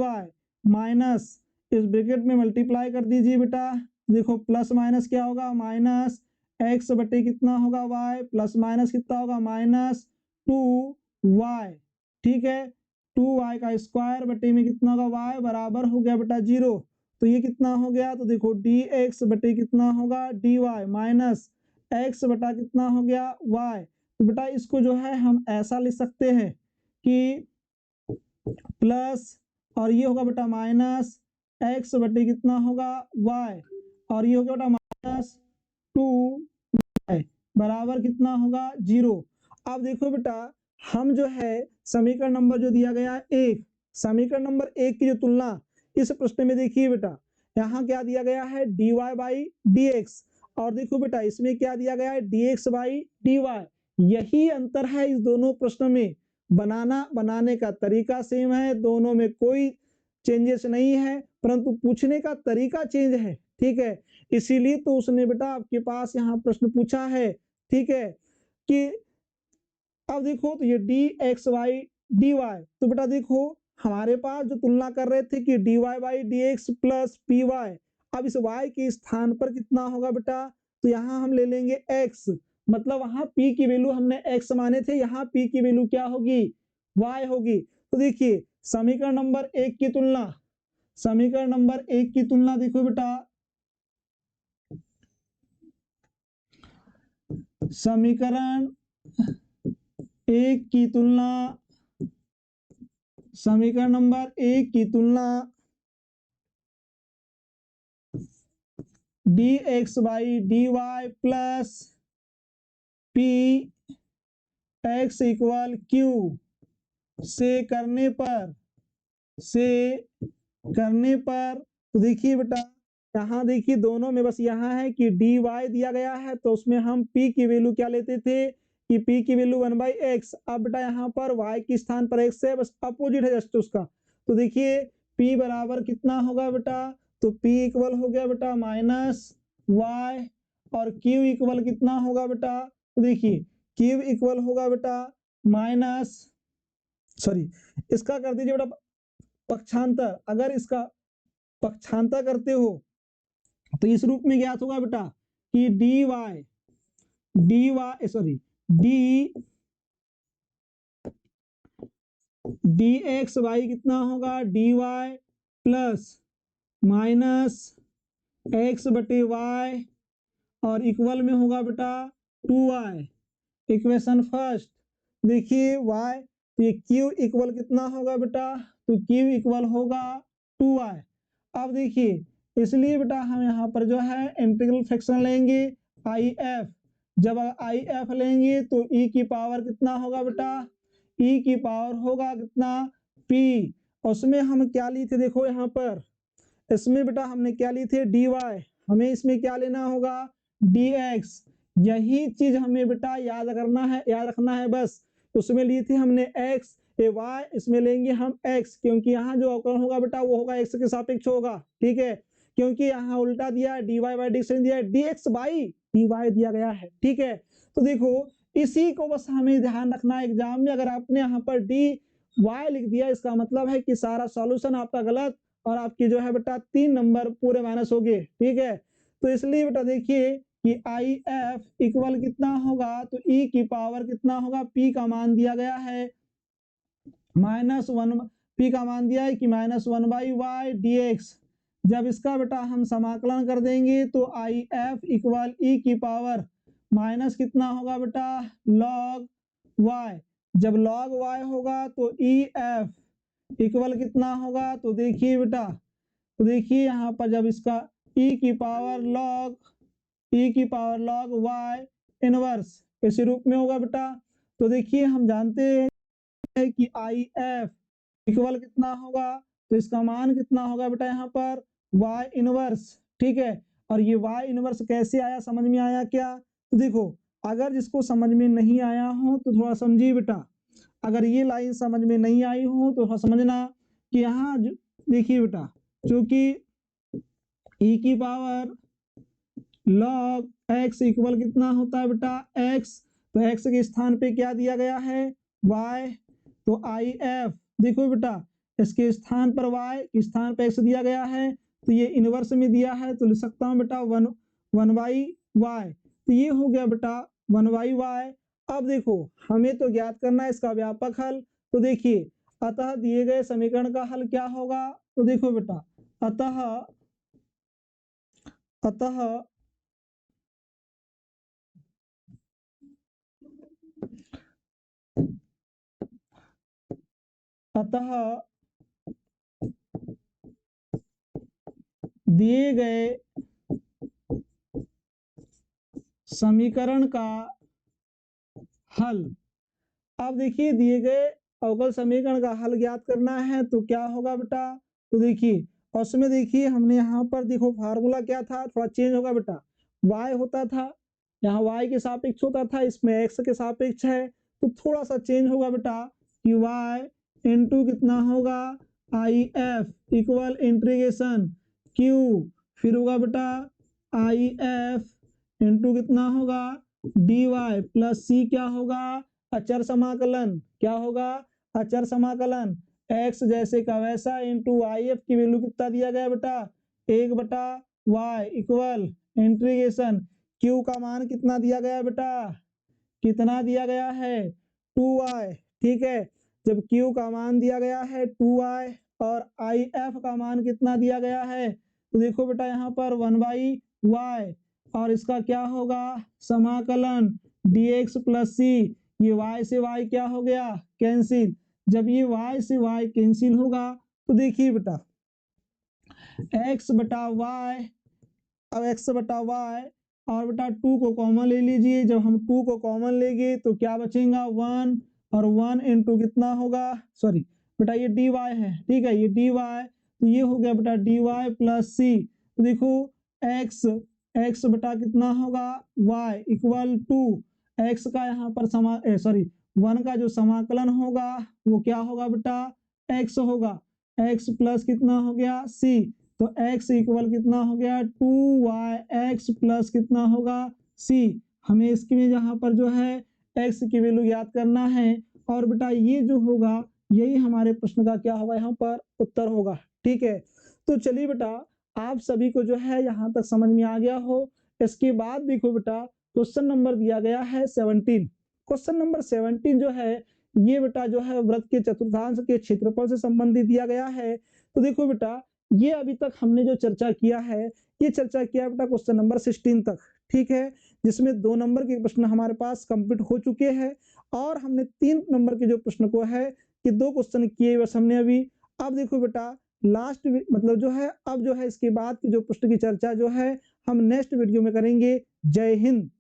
माइनस इस ब्रैकेट में मल्टीप्लाई कर दीजिए बेटा। देखो प्लस माइनस क्या होगा माइनस x बटे कितना होगा y प्लस माइनस कितना होगा -2y। ठीक है 2y का स्क्वायर बटे में कितना होगा y बराबर हो गया बेटा 0। तो ये कितना हो गया तो देखो dx बटे कितना होगा dy माइनस x बटा कितना हो गया y। तो बेटा इसको जो है हम ऐसा लिख सकते हैं कि प्लस और ये होगा बेटा माइनस x बटे कितना होगा y और ये होगा बेटा -2y बराबर कितना होगा 0। अब देखो बेटा हम जो है समीकरण नंबर जो दिया गया है समीकरण नंबर 1 की जो तुलना इस प्रश्न में देखिए बेटा यहाँ क्या दिया गया है dy बाई dx और देखो बेटा इसमें क्या दिया गया है dx बाई dy। यही अंतर है इस दोनों प्रश्न में बनाने का तरीका सेम है दोनों में कोई चेंजेस नहीं है परंतु पूछने का तरीका चेंज है। ठीक है इसीलिए तो उसने बेटा आपके पास यहाँ प्रश्न पूछा है। ठीक है कि अब देखो तो ये D X Y D Y, तो बेटा देखो हमारे पास जो तुलना कर रहे थे कि D Y by D X plus P Y, अब इस y के स्थान पर कितना होगा बेटा, तो यहाँ हम ले लेंगे x, मतलब वहां p की वैल्यू हमने x माने थे, यहाँ p की वैल्यू क्या होगी, y होगी। तो देखिए समीकरण नंबर 1 की तुलना, समीकरण नंबर 1 की तुलना देखो बेटा, समीकरण 1 की तुलना, समीकरण नंबर 1 की तुलना D X by D Y plus P X equal Q से करने पर, तो देखिए बेटा यहाँ देखिए दोनों में बस यहाँ है कि डी वाई दिया गया है, तो उसमें हम p की वैल्यू क्या लेते थे कि p की वैल्यू 1/x। अब बेटा यहाँ पर y के स्थान पर x है, बस अपोजिट है जस्ट उसका। तो देखिए p बराबर कितना होगा बेटा, तो p इक्वल हो गया बेटा -y, और q इक्वल कितना होगा बेटा, तो देखिए q इक्वल होगा बेटा इसका कर दीजिए बेटा पक्षांतर, अगर इसका पक्षांतर करते हो तो इस रूप में ज्ञात होगा बेटा कि डी एक्स वाई कितना होगा, D Y plus minus X बटे वाई, और इक्वल में होगा बेटा 2y। इक्वेशन फर्स्ट देखिए y, तो ये q इक्वल कितना होगा बेटा, तो q इक्वल होगा 2y। अब देखिए इसलिए बेटा हम यहाँ पर जो है इंटीग्रल फ्रैक्शन लेंगे IF, जब IF लेंगे तो e की पावर कितना होगा बेटा, e की पावर होगा कितना p, उसमें हम क्या लिए थे देखो यहाँ पर, इसमें बेटा हमने क्या लिए थे dy, हमें इसमें क्या लेना होगा dx, यही चीज हमें बेटा याद रखना है बस। उसमें लिए थे हमने x y, इसमें लेंगे हम x, क्योंकि यहाँ जो अवकलन होगा बेटा वो होगा x के सापेक्ष होगा, ठीक है, क्योंकि यहाँ उल्टा दिया है dy बाई dx दिया है, dx बाई dy दिया गया है, ठीक है। तो देखो इसी को बस हमें ध्यान रखना है एग्जाम में, अगर आपने यहाँ पर dy लिख दिया इसका मतलब है कि सारा सॉल्यूशन आपका गलत, और आपकी जो है बेटा 3 नंबर पूरे माइनस हो गए, ठीक है। तो इसलिए बेटा देखिए कि IF इक्वल कितना होगा, तो e की पावर कितना होगा, p का मान दिया गया है -1, p का मान दिया है कि -1/y dx, जब इसका बेटा हम समाकलन कर देंगे तो IF इक्वल e की पावर माइनस कितना होगा बेटा log y, जब log y होगा तो EF इक्वल कितना होगा, तो देखिए बेटा, तो देखिए यहाँ पर जब इसका e की पावर log y इनवर्स इसी रूप में होगा बेटा। तो देखिए हम जानते हैं कि IF इक्वल कितना होगा, तो इसका मान कितना होगा बेटा यहाँ पर y इनवर्स, ठीक है। और ये y इनवर्स कैसे आया, समझ में आया क्या, तो देखो अगर जिसको समझ में नहीं आया हो तो थोड़ा समझिए बेटा, अगर ये लाइन समझ में नहीं आई हो तो समझना कि यहाँ देखिए बेटा, क्योंकि e की पावर log x इक्वल कितना होता है बेटा x, तो x के स्थान पे क्या दिया गया है y, तो IF देखो बेटा इसके स्थान पर y के स्थान पे x दिया गया है, तो ये इनवर्स में दिया है, तो लिख सकता हूँ बेटा 1/y, तो ये हो गया बेटा 1/y। अब देखो हमें तो ज्ञात करना है इसका व्यापक हल, तो देखिए अतः दिए गए समीकरण का हल क्या होगा, तो देखो बेटा अतः दिए गए समीकरण का हल, अब देखिए दिए गए अवकल समीकरण का हल ज्ञात करना है तो क्या होगा बेटा, तो देखिए उसमें देखिए हमने यहाँ पर देखो फार्मूला क्या था, थोड़ा चेंज होगा बेटा, y होता था यहाँ y के सापेक्ष होता था, इसमें x के सापेक्ष है, तो थोड़ा सा चेंज होगा बेटा कि y इंटू कितना होगा IF इक्वल इंटीग्रेशन q, फिर होगा बेटा IF इंटू कितना होगा डी वाई प्लस सी क्या होगा, अचर समाकलन, क्या होगा, अचर समाकलन, एक्स जैसे का वैसा इंटू आई एफ की वैल्यू कितना दिया गया बेटा, 1/y इक्वल इंटीग्रेशन क्यू का मान कितना दिया गया बेटा, कितना दिया गया है 2y, ठीक है। जब q का मान दिया गया है 2y और if का मान कितना दिया गया है, तो देखो बेटा यहाँ पर 1/y और इसका क्या होगा समाकलन dx प्लस सी, ये y से y क्या हो गया कैंसिल, जब ये y से y कैंसिल होगा तो देखिए बेटा x बटा y, अब x बटा y और बेटा 2 को कॉमन ले लीजिए, जब हम 2 को कॉमन लेंगे तो क्या बचेगा 1 और 1 इंटू कितना होगा, सॉरी बेटा ये dy है, ठीक है, ये dy तो ये हो गया बेटा dy प्लस सी, तो देखो x बेटा कितना होगा y इक्वल टू x का यहाँ पर सॉरी 1 का जो समाकलन होगा वो क्या होगा बेटा x होगा, x प्लस कितना हो गया c, तो x इक्वल कितना हो गया 2yx प्लस कितना होगा c, हमें इसके में यहाँ पर जो है x की वैल्यू याद करना है और बेटा ये जो होगा यही हमारे प्रश्न का क्या होगा यहाँ पर उत्तर होगा, ठीक है। तो चलिए बेटा आप सभी को जो है यहाँ तक समझ में आ गया हो। इसके बाद देखो बेटा क्वेश्चन नंबर दिया गया है 17, क्वेश्चन नंबर 17 जो है ये बेटा जो है वृत्त के चतुर्थांश के क्षेत्रफल से संबंधित दिया गया है। तो देखो बेटा ये अभी तक हमने जो चर्चा किया है ये चर्चा किया बेटा क्वेश्चन नंबर 16 तक, ठीक है, जिसमें 2 नंबर के प्रश्न हमारे पास कंप्लीट हो चुके हैं और हमने 3 नंबर के जो प्रश्न को है कि 2 क्वेश्चन किए बस हमने अभी। अब देखो बेटा लास्ट मतलब जो है अब जो है इसके बाद की जो प्रश्न की चर्चा जो है हम नेक्स्ट वीडियो में करेंगे। जय हिंद।